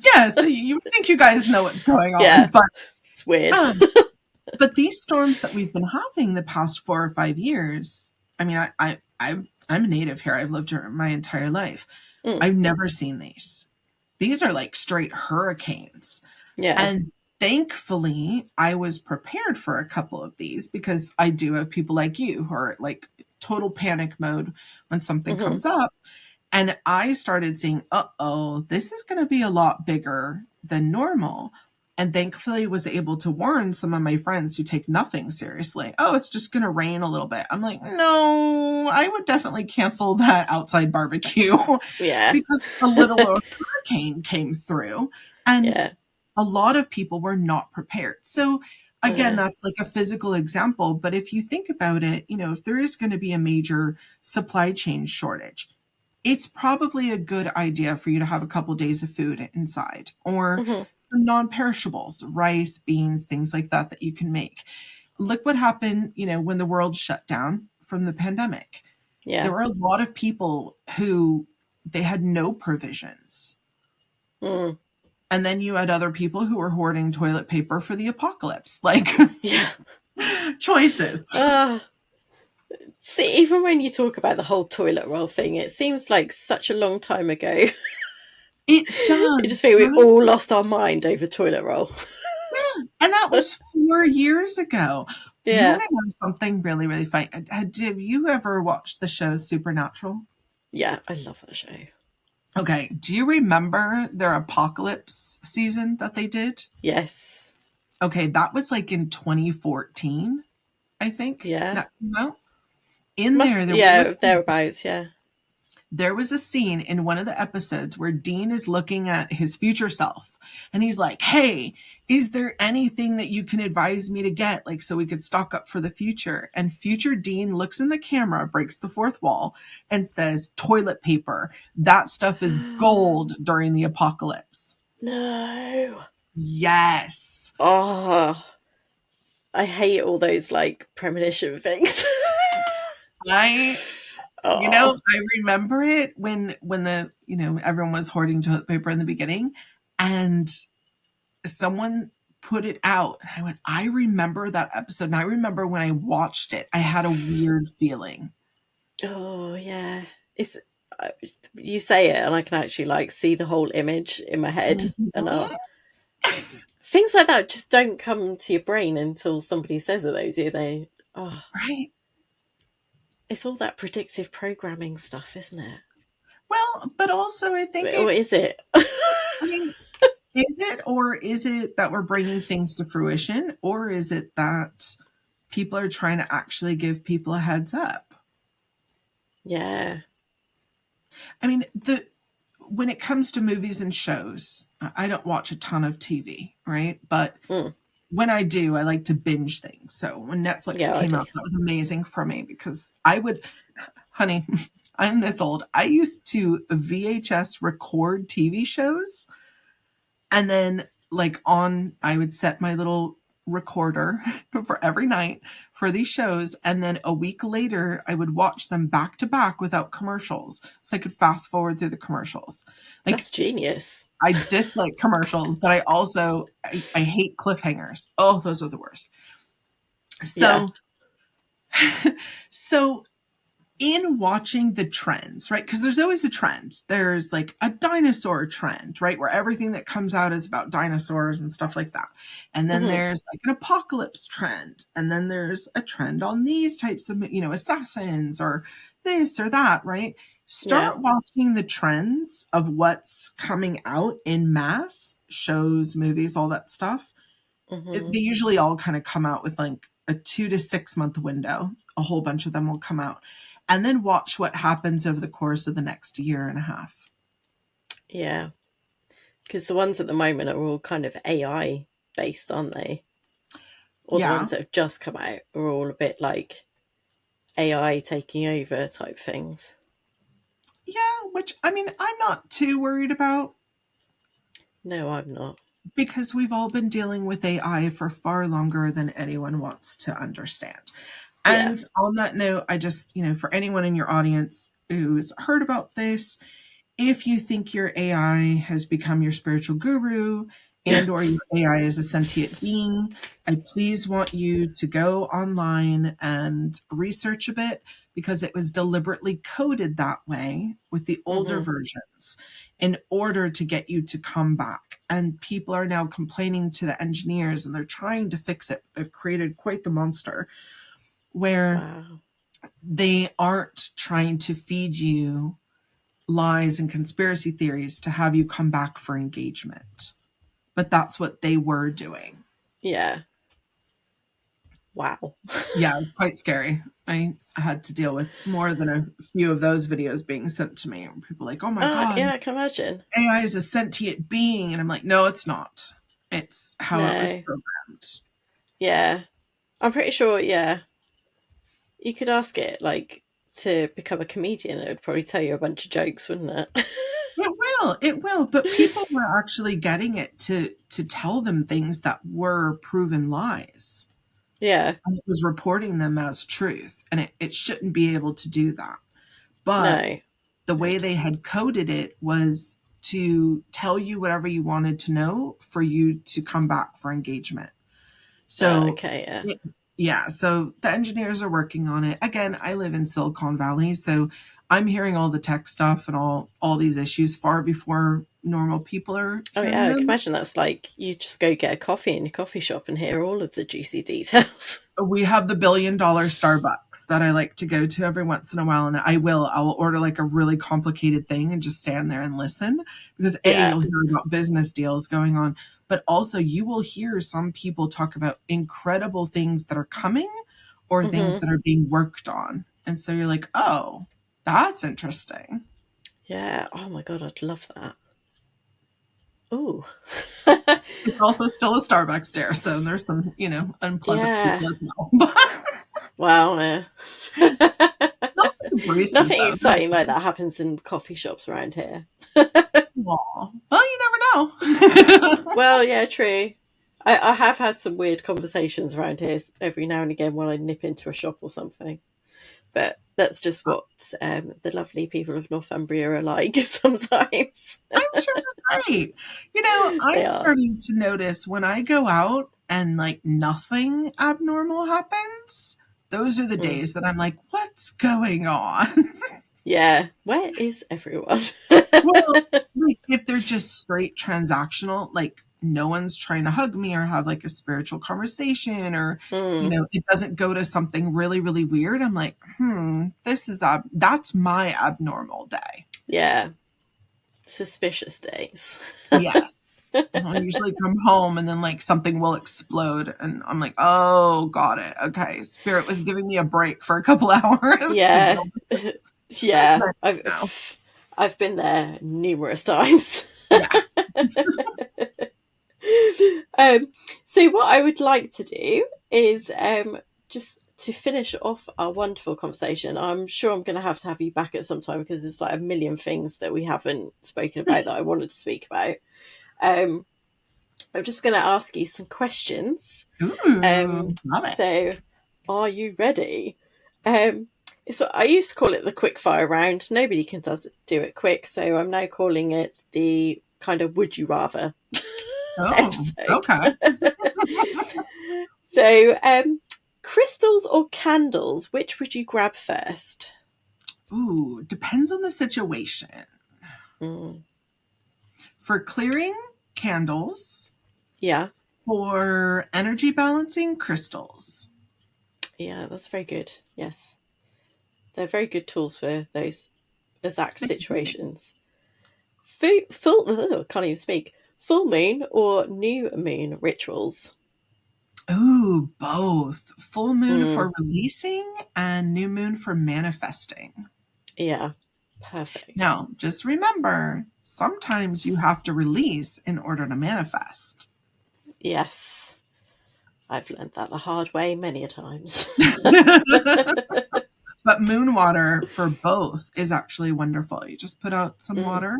Yeah, so you think you guys know what's going on, but it's weird. But these storms that we've been having the past 4 or 5 years, I mean, I'm a native here. I've lived here my entire life. Mm. I've never seen these. These are like straight hurricanes. Yeah. And thankfully, I was prepared for a couple of these because I do have people like you who are like total panic mode when something Mm-hmm. comes up. And I started saying, uh-oh, this is going to be a lot bigger than normal. And thankfully was able to warn some of my friends who take nothing seriously. Oh, it's just going to rain a little bit. I'm like, no, I would definitely cancel that outside barbecue Yeah. because a little hurricane came through and Yeah. a lot of people were not prepared. So again, Yeah. that's like a physical example. But if you think about it, if there is going to be a major supply chain shortage, it's probably a good idea for you to have a couple days of food inside or Mm-hmm. some non-perishables, rice, beans, things like that that you can make. Look what happened, when the world shut down from the pandemic. Yeah. There were a lot of people who they had no provisions. Mm. And then you had other people who were hoarding toilet paper for the apocalypse. Like Yeah. choices. See, even when you talk about the whole toilet roll thing, it seems like such a long time ago. It does. I just think we all lost our mind over toilet roll. Yeah, and that was 4 years ago. You Yeah. want to know something really, really funny? Have you ever watched the show Supernatural? Yeah, I love that show. Okay, do you remember their apocalypse season that they did? Yes. Okay, that was like in 2014, I think. Yeah. That came out. In there thereabouts, yeah. There was a scene in one of the episodes where Dean is looking at his future self and he's like, hey, is there anything that you can advise me to get, like, so we could stock up for the future? And future Dean looks in the camera, breaks the fourth wall, and says, toilet paper. That stuff is gold during the apocalypse. No. Yes. Oh, I hate all those like premonition things. I remember it when the, everyone was hoarding toilet paper in the beginning and someone put it out. I went, I remember that episode. And I remember when I watched it, I had a weird feeling. Oh, yeah. You say it and I can actually like see the whole image in my head. Mm-hmm. And things like that just don't come to your brain until somebody says it, though, do they? Oh. Right. It's all that predictive programming stuff, isn't it? Well, but also I think Or is it? I mean, is it, or is it that we're bringing things to fruition, or is it that people are trying to actually give people a heads up? Yeah. I mean, when it comes to movies and shows, I don't watch a ton of TV, right? But when I do, I like to binge things. So when Netflix came out, that was amazing for me because honey, I'm this old. I used to VHS record TV shows and then I would set my little recorder for every night for these shows. And then a week later, I would watch them back to back without commercials. So I could fast forward through the commercials. That's genius. I dislike commercials, but I also, I hate cliffhangers. Oh, those are the worst. So, so in watching the trends, right? Because there's always a trend. There's like a dinosaur trend, right? Where everything that comes out is about dinosaurs and stuff like that. And then there's like an apocalypse trend. And then there's a trend on these types of, assassins or this or that, right? Start watching the trends of what's coming out in mass, shows, movies, all that stuff. They usually all kind of come out with like a 2 to 6 month window. A whole bunch of them will come out. And then watch what happens over the course of the next year and a half. Yeah. Because the ones at the moment are all kind of AI based, aren't they? Or the ones that have just come out are all a bit like AI taking over type things. Yeah, which, I mean, I'm not too worried about. No, I'm not. Because we've all been dealing with AI for far longer than anyone wants to understand. And on that note, I just, for anyone in your audience who's heard about this, if you think your AI has become your spiritual guru, and or your AI is a sentient being, I please want you to go online and research a bit, because it was deliberately coded that way with the older versions in order to get you to come back. And people are now complaining to the engineers, and they're trying to fix it. They've created quite the monster where Wow. they aren't trying to feed you lies and conspiracy theories to have you come back for engagement. But that's what they were doing. Yeah. Wow. Yeah, it was quite scary. I had to deal with more than a few of those videos being sent to me. People like, oh my God, Yeah, I can imagine. AI is a sentient being. And I'm like, no, it's not. It's how it was No. programmed. Yeah. I'm pretty sure, yeah. You could ask it, like, to become a comedian. It would probably tell you a bunch of jokes, wouldn't it? It will. But people were actually getting it to tell them things that were proven lies. Yeah. And it was reporting them as truth. And it shouldn't be able to do that. But No. the way they had coded it was to tell you whatever you wanted to know for you to come back for engagement. So, Okay, yeah. yeah, so the engineers are working on it. Again, I live in Silicon Valley, so I'm hearing all the tech stuff and all these issues far before normal people are Oh, hearing yeah, I them. can imagine that's like you just go get a coffee in your coffee shop and hear all of the juicy details. We have the $1 billion Starbucks that I like to go to every once in a while, and I'll order like a really complicated thing and just stand there and listen, because you'll hear about business deals going on, but also you will hear some people talk about incredible things that are coming or things that are being worked on. And so you're like, oh, that's interesting. Yeah. Oh my God, I'd love that. Ooh. It's also still a Starbucks there, so there's some, unpleasant people as well. Wow. Yeah. Baristas, Nothing though. exciting like that happens in coffee shops around here. Aw. Well, you never know. Well, yeah, true. I have had some weird conversations around here every now and again when I nip into a shop or something. But that's just what the lovely people of Northumbria are like sometimes. I'm sure they're great. I'm starting to notice when I go out and like nothing abnormal happens, those are the days that I'm like, what's going on? Yeah. Where is everyone? Well, like if they're just straight transactional, like no one's trying to hug me or have like a spiritual conversation, or it doesn't go to something really, really weird, I'm like, that's my abnormal day. Yeah. Suspicious days. Yes. I usually come home and then like something will explode and I'm like, oh, got it. Okay. Spirit was giving me a break for a couple hours. Yeah. Yeah. I've been there numerous times. Yeah. So what I would like to do is just to finish off our wonderful conversation. I'm sure I'm going to have you back at some time, because there's like a million things that we haven't spoken about that I wanted to speak about. I'm just going to ask you some questions. Love it. So are you ready? So I used to call it the quick fire round. Nobody can do it quick, so I'm now calling it the kind of would you rather episode. Okay. So crystals or candles, which would you grab first? Ooh, depends on the situation. For clearing, candles. Yeah. For energy balancing, crystals. Yeah, that's very good. Yes. They're very good tools for those exact situations. Can't even speak. Full moon or new moon rituals? Ooh, both. Full moon for releasing and new moon for manifesting. Yeah, perfect. Now, just remember, sometimes you have to release in order to manifest. Yes. I've learned that the hard way many a times. But moon water for both is actually wonderful. You just put out some water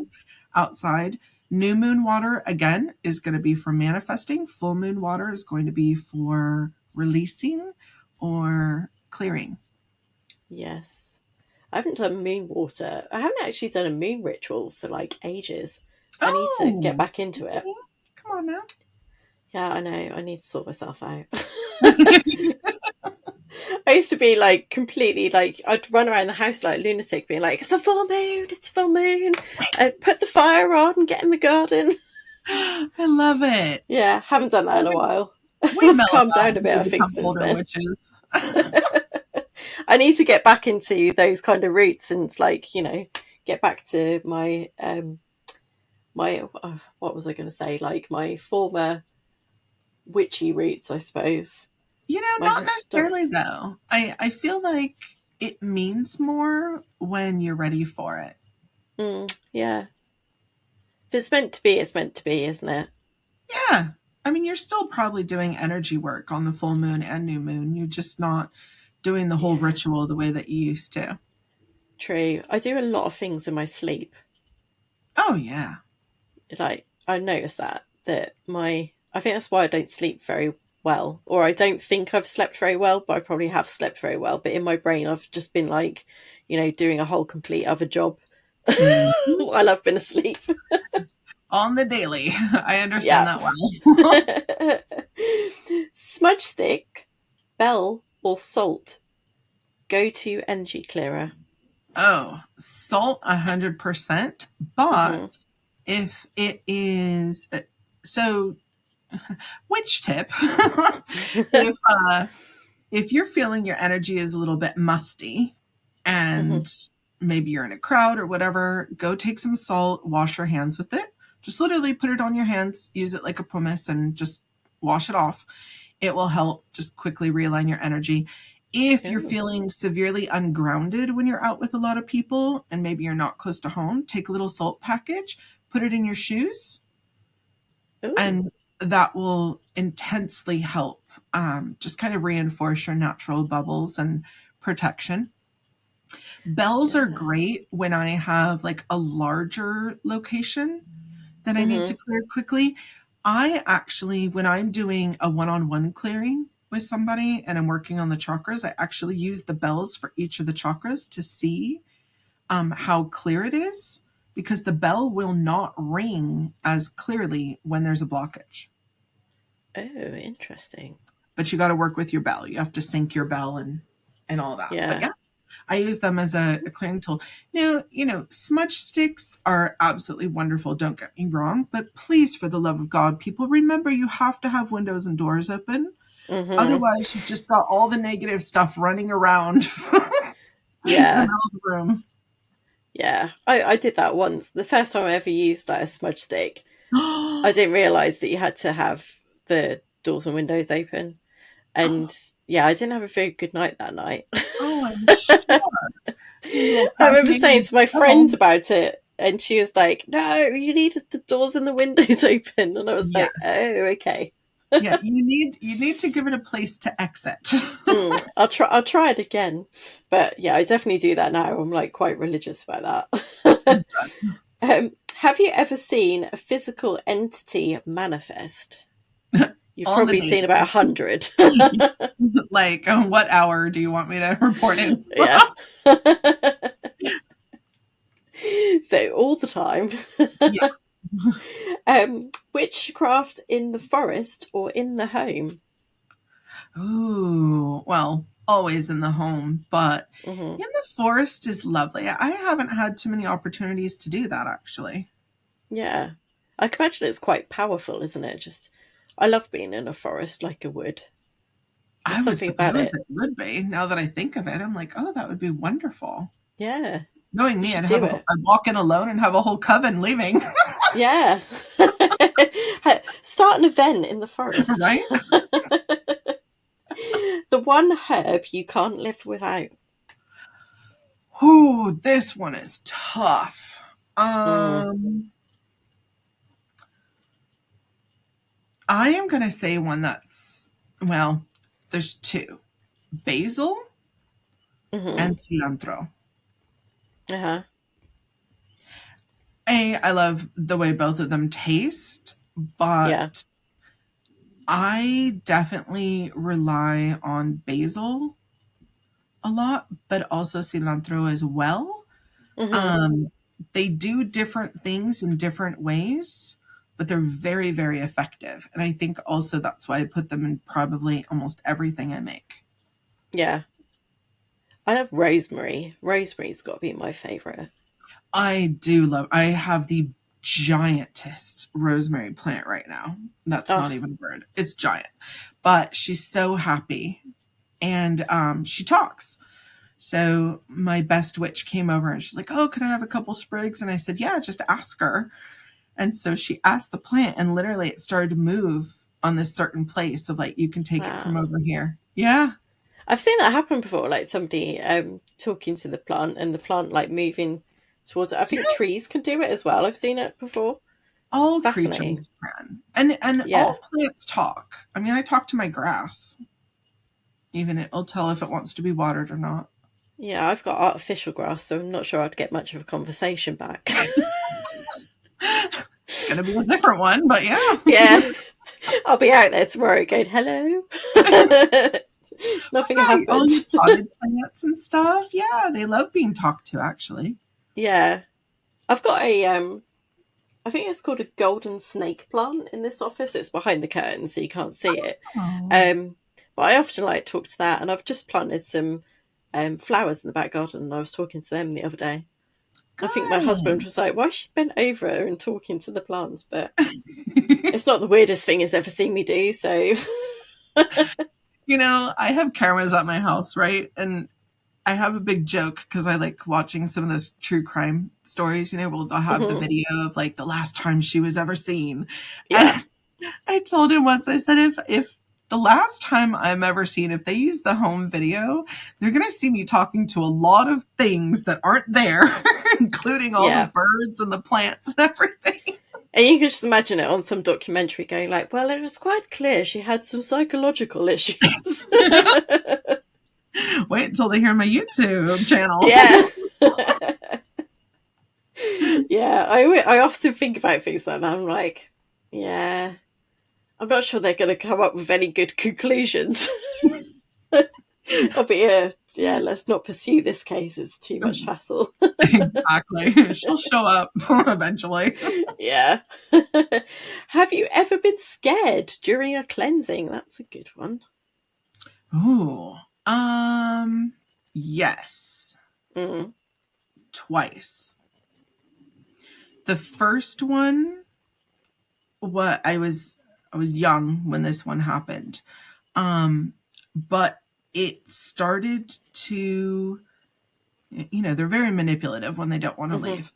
outside. New moon water, again, is going to be for manifesting. Full moon water is going to be for releasing or clearing. Yes. I haven't done moon water. I haven't actually done a moon ritual for like ages. I need to get back into it. Come on now. Yeah, I know. I need to sort myself out. I used to be like completely like I'd run around the house like a lunatic, being like, "It's a full moon! It's a full moon! I'd put the fire on and get in the garden." I love it. Yeah, haven't done that in a while. We I've mellow calmed out down a as bit, we I think, become since older then. witches. I need to get back into those kind of roots and, like, you know, get back to my what was I going to say? Like my former witchy roots, I suppose. My Not historic. necessarily though. I feel like it means more when you're ready for it. Yeah. If it's meant to be, it's meant to be, isn't it? Yeah. I mean, you're still probably doing energy work on the full moon and new moon. You're just not doing the whole Yeah. ritual the way that you used to. True. I do a lot of things in my sleep. Oh, yeah. Like, I noticed that I think that's why I don't sleep very well, or I don't think I've slept very well, but I probably have slept very well. But in my brain, I've just been like, you know, doing a whole complete other job Mhm. while I've been asleep. On the daily. I understand Yeah. that well. Smudge stick, bell, or salt. Go to energy clearer. Oh, salt 100%. Hmm. But if it is, so which tip? if if you're feeling your energy is a little bit musty Hmm. and maybe you're in a crowd or whatever, go take some salt, wash your hands with it. Just literally put it on your hands, use it like a pumice, and just wash it off. It will help just quickly realign your energy. If you're Oh. feeling severely ungrounded when you're out with a lot of people and maybe you're not close to home, take a little salt package, put it in your shoes, Oh. and that will intensely help just kind of reinforce your natural bubbles and protection. Bells are Yeah. great when I have like a larger location that I need to Hmm. clear quickly. I actually, when I'm doing a one on one clearing with somebody and I'm working on the chakras, I actually use the bells for each of the chakras to see how clear it is, because the bell will not ring as clearly when there's a blockage. Oh, interesting. But you got to work with your bell. You have to sync your bell and all that. But Yeah. yeah, I use them as a clearing tool. Now, smudge sticks are absolutely wonderful. Don't get me wrong, but please, for the love of God, people, remember you have to have windows and doors open. Hmm. Otherwise, you've just got all the negative stuff running around in the Yeah. middle of the room. Yeah. I did that once. The first time I ever used like a smudge stick, I didn't realise that you had to have the doors and windows open. And yeah, I didn't have a very good night that night. Oh, I'm sure. Your little I remember saying caffeinated to my devil. friend about it, and she was like, "No, you needed the doors and the windows open." And I was Yeah. like, "Oh, okay." Yeah, you need to give it a place to exit. I'll try it again. But yeah, I definitely do that now. I'm like quite religious about that. Have you ever seen a physical entity manifest? You've On the probably seen about daily. 100. Like, what hour do you want me to report it? Yeah. So all the time. Yeah. Witchcraft in the forest or in the home? Ooh, well, always in the home, but Hmm. in the forest is lovely. I haven't had too many opportunities to do that, actually. Yeah. I can imagine it's quite powerful, isn't it? Just, I love being in a forest like a wood. There's I would something about suppose it. it would be. Now that I think of it, I'm like, oh, that would be wonderful. Yeah. Knowing You me, should do it. I'd walk in alone and have a whole coven leaving, Yeah. Start an event in the forest. right? The one herb you can't live without. Ooh, this one is tough. Mm. I am going to say one that's, well, there's two: basil Hmm. and cilantro. Uh-huh. I love the way both of them taste, Yeah. but I definitely rely on basil a lot, but also cilantro as well. Hmm. Um, they do different things in different ways, but they're very, very effective. And I think also that's why I put them in probably almost everything I make. Yeah. I love rosemary. Rosemary's got to be my favourite. I have the giantest rosemary plant right now. That's not even a bird. It's giant. But she's so happy. And she talks. So my best witch came over and she's like, oh, could I have a couple sprigs? And I said, yeah, just ask her. And so she asked the plant, and literally it started to move on this certain place of like, you can take it from over here. Yeah. I've seen that happen before, like somebody talking to the plant and the plant like moving towards it. I think trees can do it as well. I've seen it before. All creatures can. And all plants talk. I mean, I talk to my grass. Even it'll tell if it wants to be watered or not. Yeah, I've got artificial grass, so I'm not sure I'd get much of a conversation back. It's going to be a different one, but yeah. Yeah. I'll be out there tomorrow going, hello. Nothing happened. All your potted plants and stuff. Yeah, they love being talked to, actually. Yeah. I've got I think it's called a golden snake plant in this office. It's behind the curtain, so you can't see it. Oh. But I often like talk to that, and I've just planted some flowers in the back garden, and I was talking to them the other day. Good. I think my husband was like, why is she bent over and talking to the plants? But it's not the weirdest thing he's ever seen me do, so... You know, I have cameras at my house, right? And I have a big joke because I like watching some of those true crime stories, you know, well, they'll have the video of like the last time she was ever seen. Yeah. And I told him once, I said, if the last time I'm ever seen, if they use the home video, they're going to see me talking to a lot of things that aren't there, including all the birds and the plants and everything. And you can just imagine it on some documentary going like, well, it was quite clear she had some psychological issues. Wait until they hear my YouTube channel. Yeah. Yeah, I often think about things like that. I'm like, yeah, I'm not sure they're going to come up with any good conclusions. I'll be let's not pursue this case. It's too much hassle. Exactly. She'll show up eventually. Yeah. Have you ever been scared during a cleansing? That's a good one. Ooh. Yes. Twice. The first one, I was young when this one happened. But it started to, you know, they're very manipulative when they don't want to leave.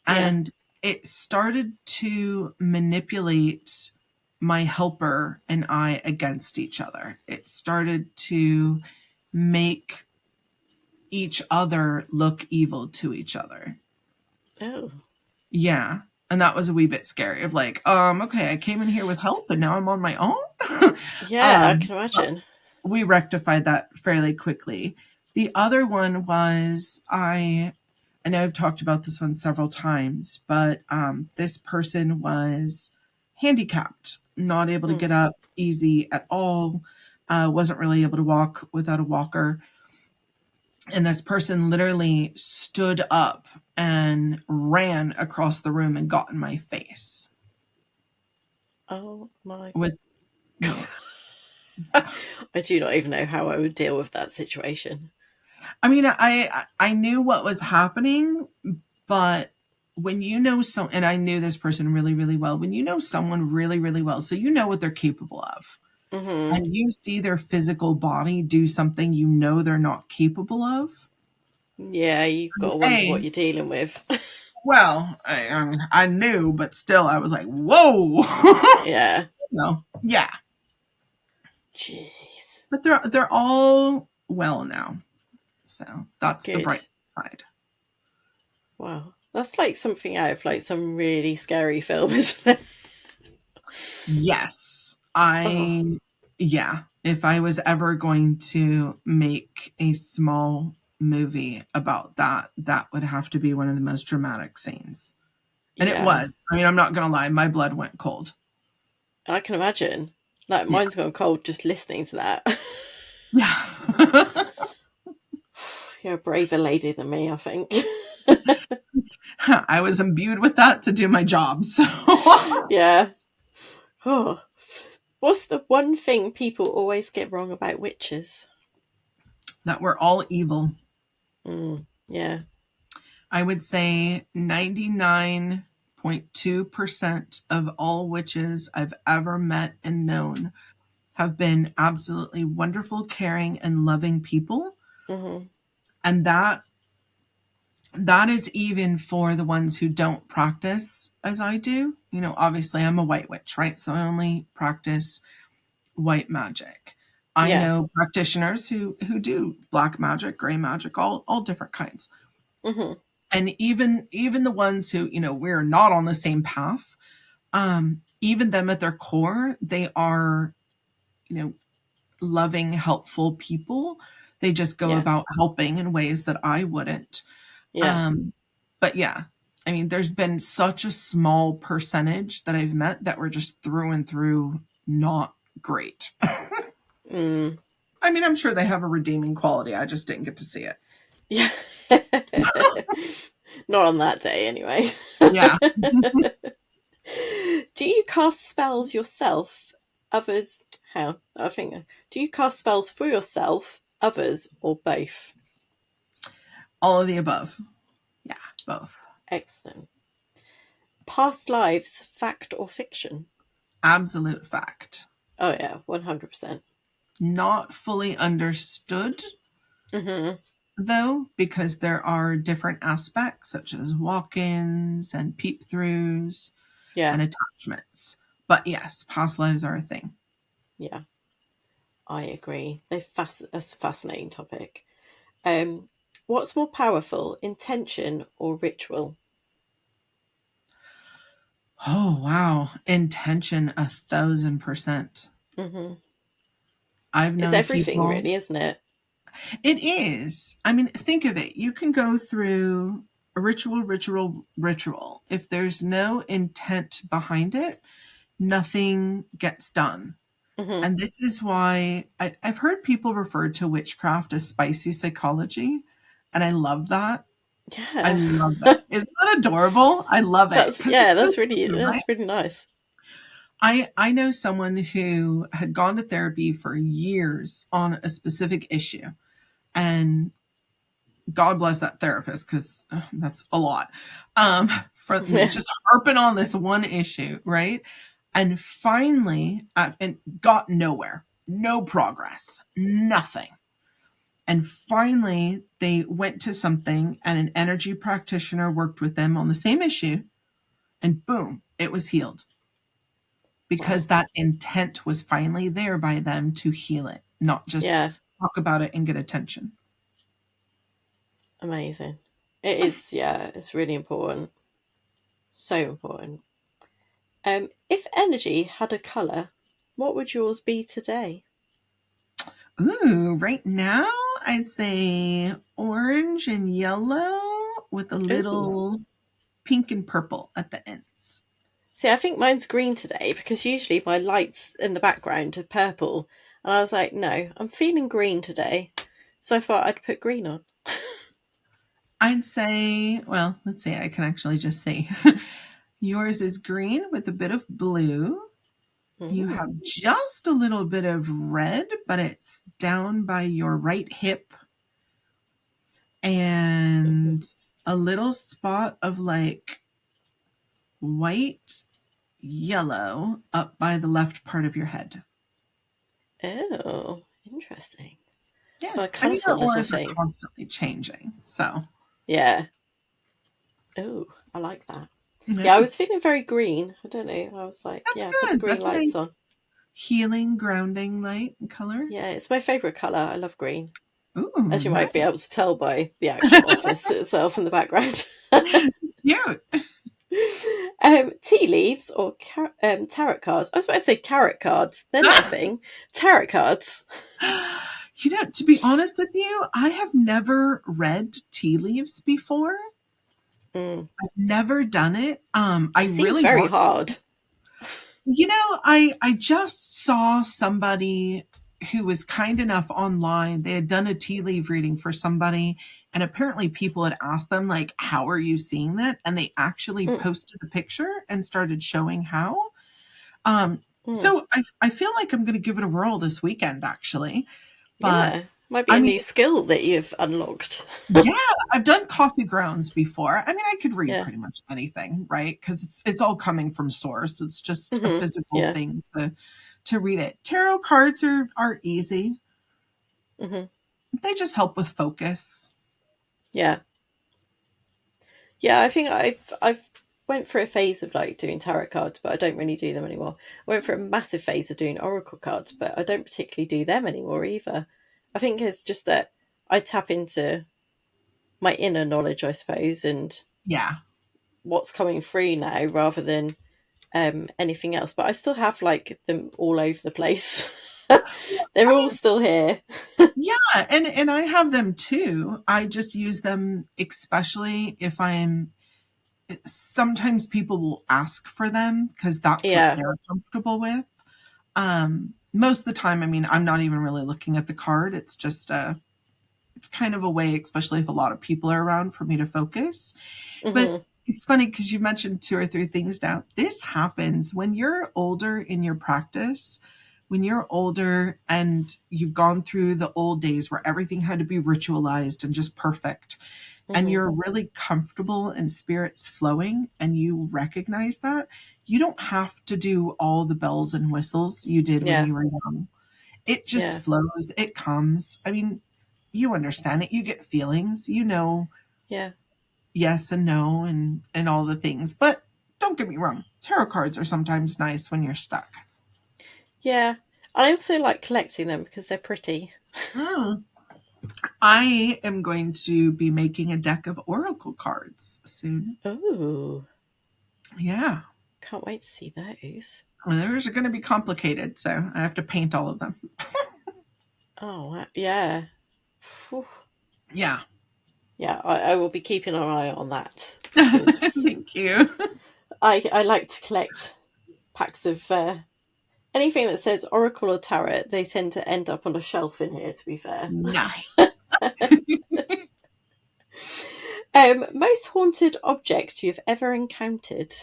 And it started to manipulate my helper and I against each other. It started to make each other look evil to each other. Oh. Yeah. And that was a wee bit scary of like, okay, I came in here with help and now I'm on my own. Yeah, I can imagine. We rectified that fairly quickly. The other one was, I know I've talked about this one several times, but this person was handicapped, not able to get up easy at all, wasn't really able to walk without a walker. And this person literally stood up and ran across the room and got in my face. Oh my God. I do not even know how I would deal with that situation. I mean, I knew what was happening, but when you know and I knew this person really, really well, when you know someone really, really well, so you know what they're capable of, and you see their physical body do something you know they're not capable of. Yeah, you've got to wonder what you're dealing with. Well, I knew, but still, I was like, whoa. Yeah. No, yeah. Jeez. But they're all well now. So that's the bright side. Wow. That's like something out of like some really scary film, isn't it? Yes. Yeah. If I was ever going to make a small movie about that, that would have to be one of the most dramatic scenes. And it was. I mean, I'm not going to lie. My blood went cold. I can imagine. Like, mine's gone cold just listening to that. Yeah. You're a braver lady than me, I think. I was imbued with that to do my job. So Yeah. Oh. What's the one thing people always get wrong about witches? that we're all evil. Yeah. I would say 99.2% of all witches I've ever met and known have been absolutely wonderful, caring, and loving people. Mm-hmm. And that is even for the ones who don't practice as I do. You know, obviously I'm a white witch, right? So I only practice white magic. I Yeah. know practitioners who do black magic, gray magic, all different kinds. Mm-hmm. And even the ones who, you know, we're not on the same path, even them at their core, they are, you know, loving, helpful people. They just go Yeah. about helping in ways that I wouldn't. Yeah. But yeah, I mean, there's been such a small percentage that I've met that were just through and through not great. Mm. I mean, I'm sure they have a redeeming quality. I just didn't get to see it. Yeah. Not on that day, anyway. Yeah. Do you cast spells yourself? Others? How? I think. Do you cast spells for yourself, others, or both? All of the above. Yeah, both. Excellent. Past lives, fact or fiction? Absolute fact. Oh yeah, 100%. Not fully understood, Mm-hmm. though, because there are different aspects such as walk-ins and peep-throughs Yeah. and attachments. But yes, past lives are a thing. Yeah. I agree. That's a fascinating topic. What's more powerful, intention or ritual? Oh, wow. Intention 1,000%. Mm-hmm. I've It's known everything, people. really, isn't it? It is. I mean, think of it. You can go through a ritual. If there's no intent behind it, nothing gets done. Mm-hmm. And this is why I've heard people refer to witchcraft as spicy psychology. And I love that. I Yeah. love it. Isn't that adorable? I love it. That's Because it's yeah, so that's true, right? really nice. I know someone who had gone to therapy for years on a specific issue. And God bless that therapist, because that's a lot. For Yeah. just harping on this one issue, right? And finally, and got nowhere, no progress, nothing. And finally, they went to something, and an energy practitioner worked with them on the same issue, and boom, it was healed. Because Wow. that intent was finally there by them to heal it, not just Yeah. talk about it and get attention. Amazing. It is, yeah, it's really important. So important. If energy had a colour, what would yours be today? Ooh, right now I'd say orange and yellow with a Ooh. little pink and purple at the ends. See, I think mine's green today because usually my lights in the background are purple. And I was like, no, I'm feeling green today. So I thought I'd put green on. I'd say, well, let's see, I can actually just see. Yours is green with a bit of blue. You Mm. have just a little bit of red, but it's down by your right hip, and a little spot of like white, yellow up by the left part of your head. Oh, interesting. Yeah. Oh, a I mean, our colourful little auras are thing. constantly changing. So, Yeah. Oh, I like that. yeah, Yeah, I was feeling very green. I don't know. I was like, that's yeah, put the good. green That's a lights nice on. healing, grounding light and color. Yeah, it's my favourite colour. I love green. Ooh, As you might be able nice. to tell by the actual office itself in the background. Cute. Tea leaves or tarot cards? I was about to say carrot cards. They're not a thing. Tarot cards. You know, to be honest with you, I have never read tea leaves before. Mm. I've never done it. It I seems really very want to. hard. You know, I just saw somebody who was kind enough online. They had done a tea leaf reading for somebody, And apparently people had asked them, like, how are you seeing that? And they actually posted a picture and started showing how. So I feel like I'm going to give it a whirl this weekend, actually. But Yeah, might be I a mean, new skill that you've unlocked. yeah, I've done coffee grounds before. I mean, I could read Yeah. pretty much anything, right? Because it's all coming from source. It's just a physical Yeah. thing to read it. Tarot cards are easy. They just help with focus. Yeah. Yeah, I think I've went through a phase of like doing tarot cards, but I don't really do them anymore. I went through a massive phase of doing oracle cards, but I don't particularly do them anymore either. I think it's just that I tap into my inner knowledge, I suppose, and Yeah. what's coming through now rather than anything else. But I still have like them all over the place. They're all still here. Yeah, and I have them too. I just use them especially if sometimes people will ask for them because that's what Yeah. they're comfortable with. Most of the time, I mean, I'm not even really looking at the card. It's just it's kind of a way, especially if a lot of people are around, for me to focus. But it's funny because you mentioned 2 or 3 things now. This happens when you're older in your practice, when you're older and you've gone through the old days where everything had to be ritualized and just perfect, and you're really comfortable and spirits flowing, and you recognize that, you don't have to do all the bells and whistles you did when you were young. It just flows. It comes. I mean, you understand it. You get feelings, Yeah. yes and no and all the things. But don't get me wrong, tarot cards are sometimes nice when you're stuck. Yeah. I also like collecting them because they're pretty. I am going to be making a deck of oracle cards soon. Oh. Yeah. Can't wait to see those. Well, those are going to be complicated, so I have to paint all of them. Oh, yeah. Whew. Yeah. Yeah, I will be keeping an eye on that. Thank you. I like to collect packs of anything that says Oracle or Tarot. They tend to end up on a shelf in here, to be fair. Nice. Most haunted object you've ever encountered?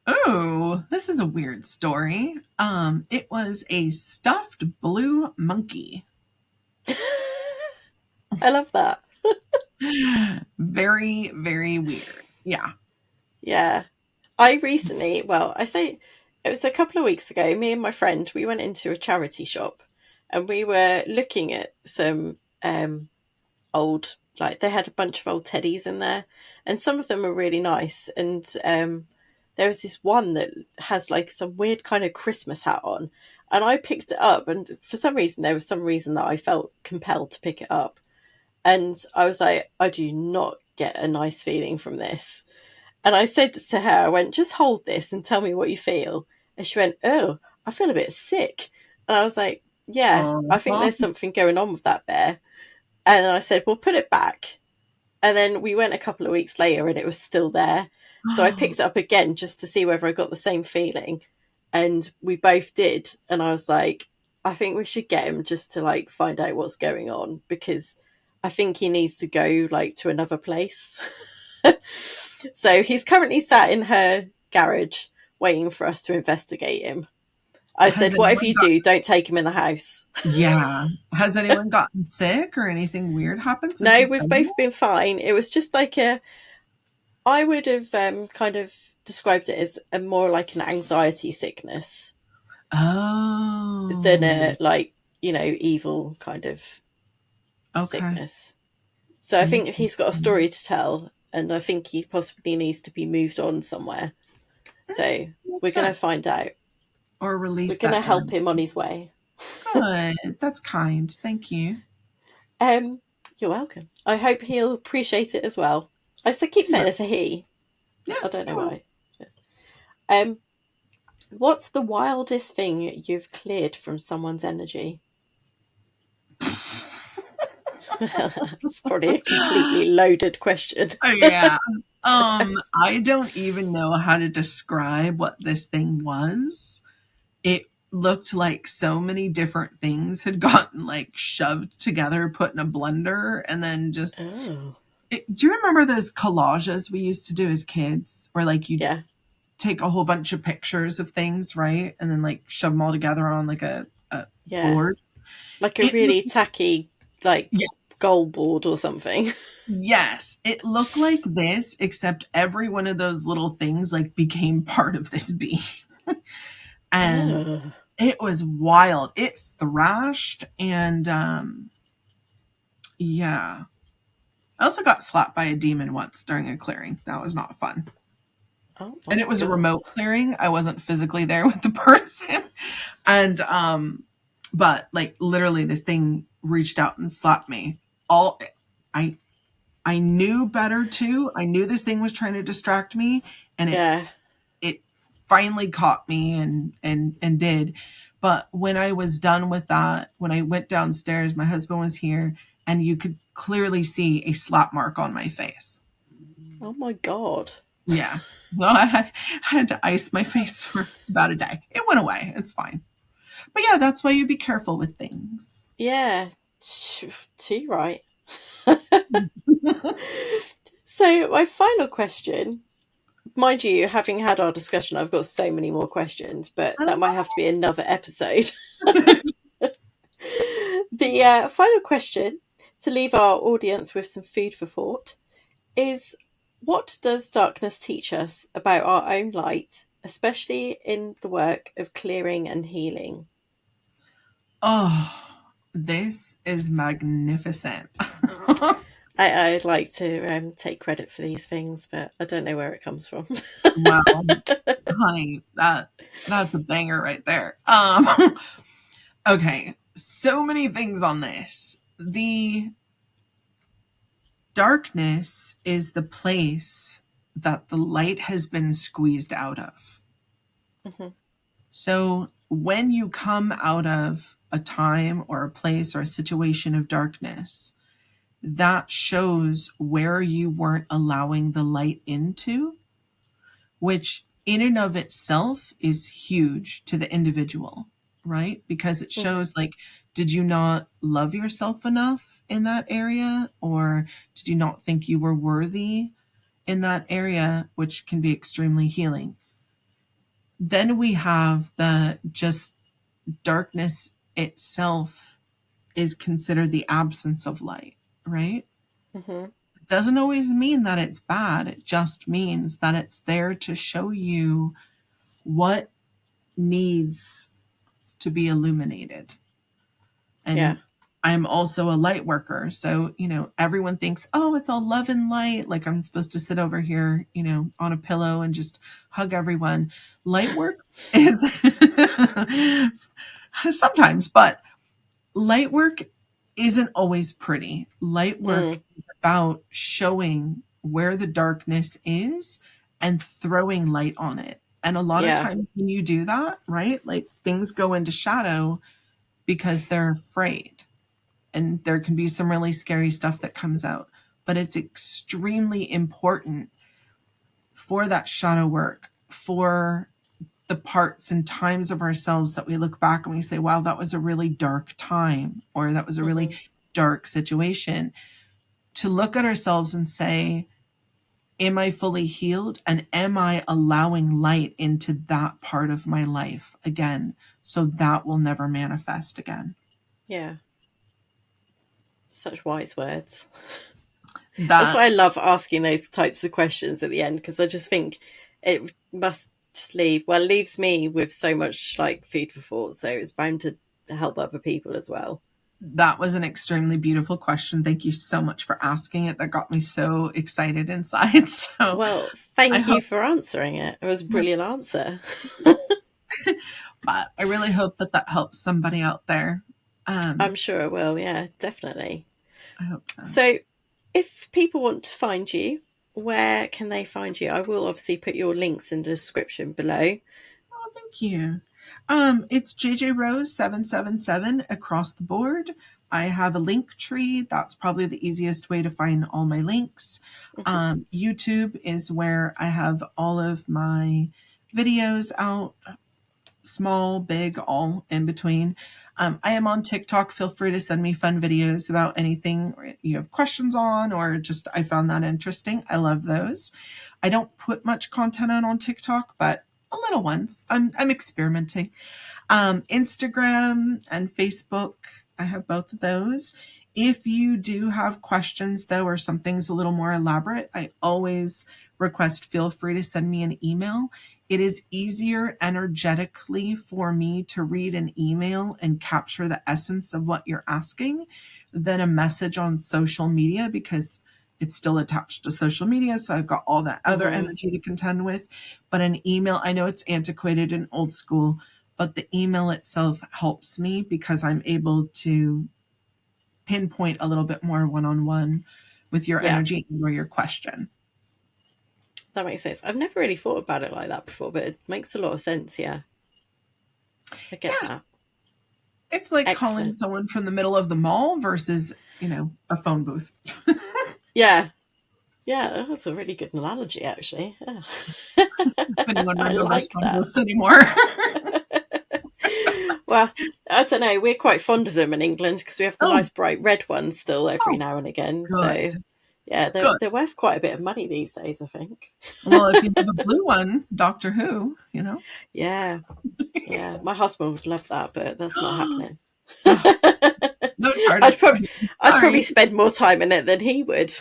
Oh, this is a weird story. It was a stuffed blue monkey. I love that. Very, very weird. Yeah. Yeah. I recently, well, I say it was a couple of weeks ago, me and my friend, we went into a charity shop and we were looking at some old, like they had a bunch of old teddies in there and some of them are really nice. And there was this one that has like some weird kind of Christmas hat on. And I picked it up and for some reason, there was some reason that I felt compelled to pick it up. And I was like, I do not get a nice feeling from this. And I said to her, I went, just hold this and tell me what you feel. And she went, oh, I feel a bit sick. And I was like, yeah, I think there's something going on with that bear. And I said, well, put it back. And then we went a couple of weeks later and it was still there. So I picked it up again just to see whether I got the same feeling. And we both did. And I was like, I think we should get him just to like find out what's going on because I think he needs to go like to another place. So he's currently sat in her garage waiting for us to investigate him. I said, whatever you do, don't take him in the house. Yeah. Has anyone gotten sick or anything weird happened? No, we've both been fine. It was just like I would have kind of described it as a more like an anxiety sickness. Oh. Than a like, evil kind of sickness. So I think he's got a story to tell and I think he possibly needs to be moved on somewhere. So we're going to find out. Or release. We're going to help him on his way. Good. That's kind. Thank you. You're welcome. I hope he'll appreciate it as well. I keep saying it's a he. Yeah, I don't know why. What's the wildest thing you've cleared from someone's energy? It's probably a completely loaded question. Yeah. I don't even know how to describe what this thing was. It looked like so many different things had gotten like shoved together, put in a blender, and then just Oh, do you remember those collages we used to do as kids where like you yeah, take a whole bunch of pictures of things, right? And then like shove them all together on like a yeah. board. Like a It really looked, tacky, like, yes. goal board or something. Yes, it looked like this, except every one of those little things like became part of this bee. And Oh, it was wild. It thrashed and yeah. I also got slapped by a demon once during a clearing. That was not fun. oh And my it was a God. remote clearing. I wasn't physically there with the person. And but like literally this thing reached out and slapped me. All I I knew better too. I knew this thing was trying to distract me, and Yeah. it finally caught me and did. But when I was done with that, when I went downstairs, my husband was here, and you could clearly see a slap mark on my face. Oh my God. Yeah. Well, I had to ice my face for about a day. It went away. It's fine. But yeah, that's why you be careful with things. Yeah. Too right. So, my final question, mind you, having had our discussion, I've got so many more questions, but I that might have to be another episode. love The final question, to leave our audience with some food for thought, is what does darkness teach us about our own light, especially in the work of clearing and healing? Oh, this is magnificent. I'd like to take credit for these things, but I don't know where it comes from. Wow, honey, that's a banger right there. Okay, so many things on this. The darkness is the place that the light has been squeezed out of. Mhm, So when you come out of a time or a place or a situation of darkness, that shows where you weren't allowing the light into, which in and of itself is huge to the individual, right? Because it mhm. shows like, did you not love yourself enough in that area? Or did you not think you were worthy in that area, which can be extremely healing? Then we have the just darkness itself is considered the absence of light, right? Mhm. It doesn't always mean that it's bad. It just means that it's there to show you what needs to be illuminated. Yeah. And I'm also a light worker. So, everyone thinks, oh, it's all love and light. Like I'm supposed to sit over here, on a pillow and just hug everyone. Light work is sometimes, but light work isn't always pretty. Light work Mm. is about showing where the darkness is and throwing light on it. And a lot of Yeah. times when you do that, right, like things go into shadow because they're afraid. And there can be some really scary stuff that comes out. But it's extremely important for that shadow work, for the parts and times of ourselves that we look back and we say, wow, that was a really dark time, or that was a really Mhm. dark situation, to look at ourselves and say, am I fully healed? And am I allowing light into that part of my life again? So that will never manifest again. Yeah. Such wise words. That's That why I love asking those types of questions at the end, because I just think it must just leaves me with so much like food for thought. So it's bound to help other people as well. that was an extremely beautiful question. Thank you so much for asking it. That got me so excited inside. So Well, I thank you hope, for answering it. It was a brilliant answer. but I really hope that that helps somebody out there. I'm sure it will. Yeah, definitely. I hope so. So, if people want to find you, where can they find you? I will obviously put your links in the description below. Oh, thank you. It's JJ Rose 777 across the board. I have a link tree. That's probably the easiest way to find all my links. Mhm. YouTube is where I have all of my videos out. small, big, all in between. I am on TikTok. Feel free to send me fun videos about anything you have questions on, or just I found that interesting. I love those. I don't put much content out on TikTok, but a little ones. I'm experimenting. Instagram and Facebook, I have both of those. If you do have questions, though, or something's a little more elaborate, I always request feel free to send me an email. It is easier energetically for me to read an email and capture the essence of what you're asking than a message on social media, because it's still attached to social media. So I've got all that other energy to contend with. But an email, I know it's antiquated and old school, but the email itself helps me because I'm able to pinpoint a little bit more one-on-one with your energy or your question. That makes sense. I've never really thought about it like that before, but it makes a lot of sense. Yeah. I get that. It's like calling someone from the middle of the mall versus, a phone booth. Yeah. Yeah, that's a really good analogy, actually. Yeah. Anyone remembers phone booths anymore? Well, I don't know. We're quite fond of them in England because we have the nice bright red ones still every now and again. Good. So, yeah, they're worth quite a bit of money these days, I think. Well, if you have a blue one, Doctor Who, Yeah. Yeah. My husband would love that, but that's not happening. No, I'd probably spend more time in it than he would.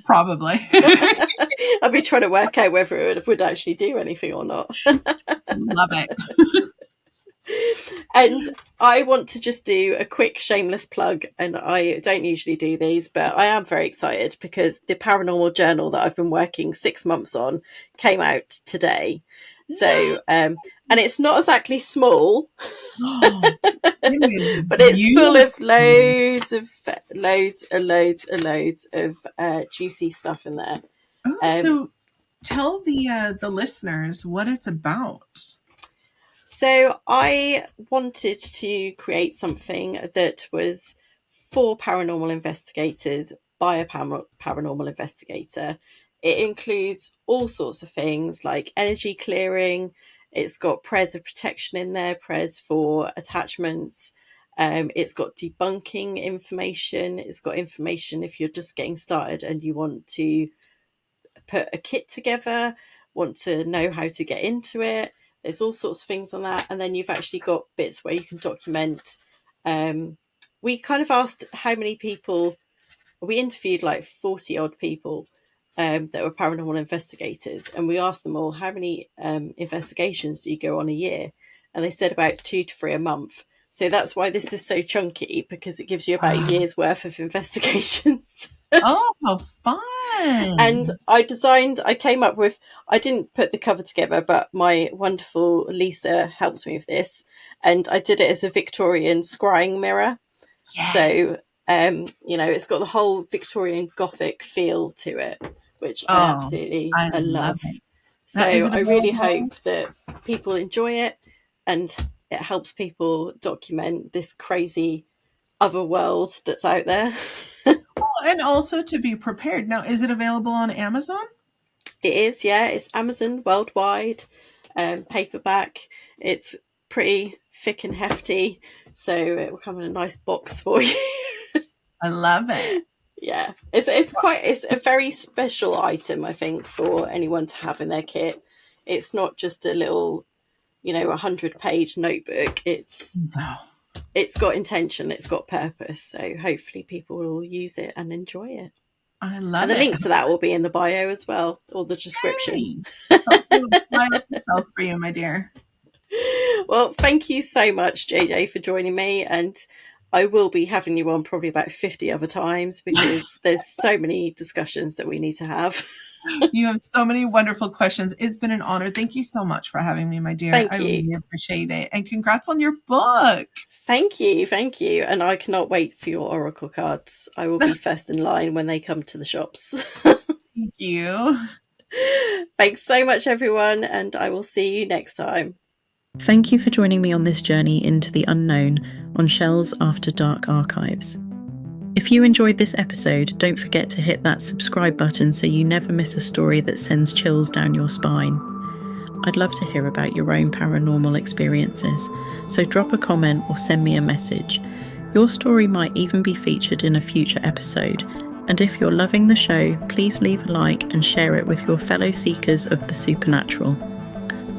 Probably. I'd be trying to work out whether it would actually do anything or not. Love it. And I want to just do a quick shameless plug, and I don't usually do these, but I am very excited because the Paranormal Journal that I've been working 6 months on came out today. So, and it's not exactly small, but it's full of loads of juicy stuff in there. So tell the listeners what it's about. So I wanted to create something that was for paranormal investigators by a paranormal investigator. It includes all sorts of things like energy clearing. It's got prayers of protection in there, prayers for attachments. It's got debunking information. It's got information if you're just getting started and you want to put a kit together, want to know how to get into it. There's all sorts of things on that. And then you've actually got bits where you can document. We kind of asked how many people, we interviewed like 40 odd people that were paranormal investigators. And we asked them all, how many investigations do you go on a year? And they said about 2 to 3 a month. So that's why this is so chunky, because it gives you about a year's worth of investigations. Oh, how fun. And I came up with, I didn't put the cover together, but my wonderful Lisa helps me with this. And I did it as a Victorian scrying mirror. Yes. So, it's got the whole Victorian Gothic feel to it, which I absolutely love. So I really hope that people enjoy it and it helps people document this crazy other world that's out there. And also to be prepared. Now, is it available on Amazon? It is, yeah. It's Amazon worldwide, paperback. It's pretty thick and hefty, so it will come in a nice box for you. I love it. Yeah, it's a very special item, I think, for anyone to have in their kit. It's not just a little, 100-page notebook. It's got intention, it's got purpose. So hopefully people will use it and enjoy it. I love it. And the links to that will be in the bio as well, or the description. Myself for you, my dear. Well, thank you so much, JJ, for joining me. And I will be having you on probably about 50 other times because there's so many discussions that we need to have. You have so many wonderful questions. It's been an honor. Thank you so much for having me, my dear. Thank you. I really appreciate it. And congrats on your book. Thank you. Thank you. And I cannot wait for your oracle cards. I will be first in line when they come to the shops. Thank you. Thanks so much, everyone. And I will see you next time. Thank you for joining me on this journey into the unknown on Shell's After Dark archives. If you enjoyed this episode, don't forget to hit that subscribe button so you never miss a story that sends chills down your spine. I'd love to hear about your own paranormal experiences, so drop a comment or send me a message. Your story might even be featured in a future episode, and if you're loving the show, please leave a like and share it with your fellow seekers of the supernatural.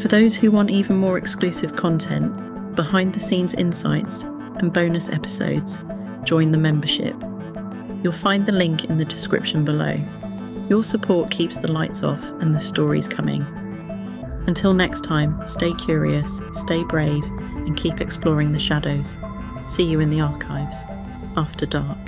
For those who want even more exclusive content, behind-the-scenes insights, and bonus episodes, join the membership. You'll find the link in the description below. Your support keeps the lights off and the stories coming. Until next time, stay curious, stay brave, and keep exploring the shadows. See you in the archives, after dark.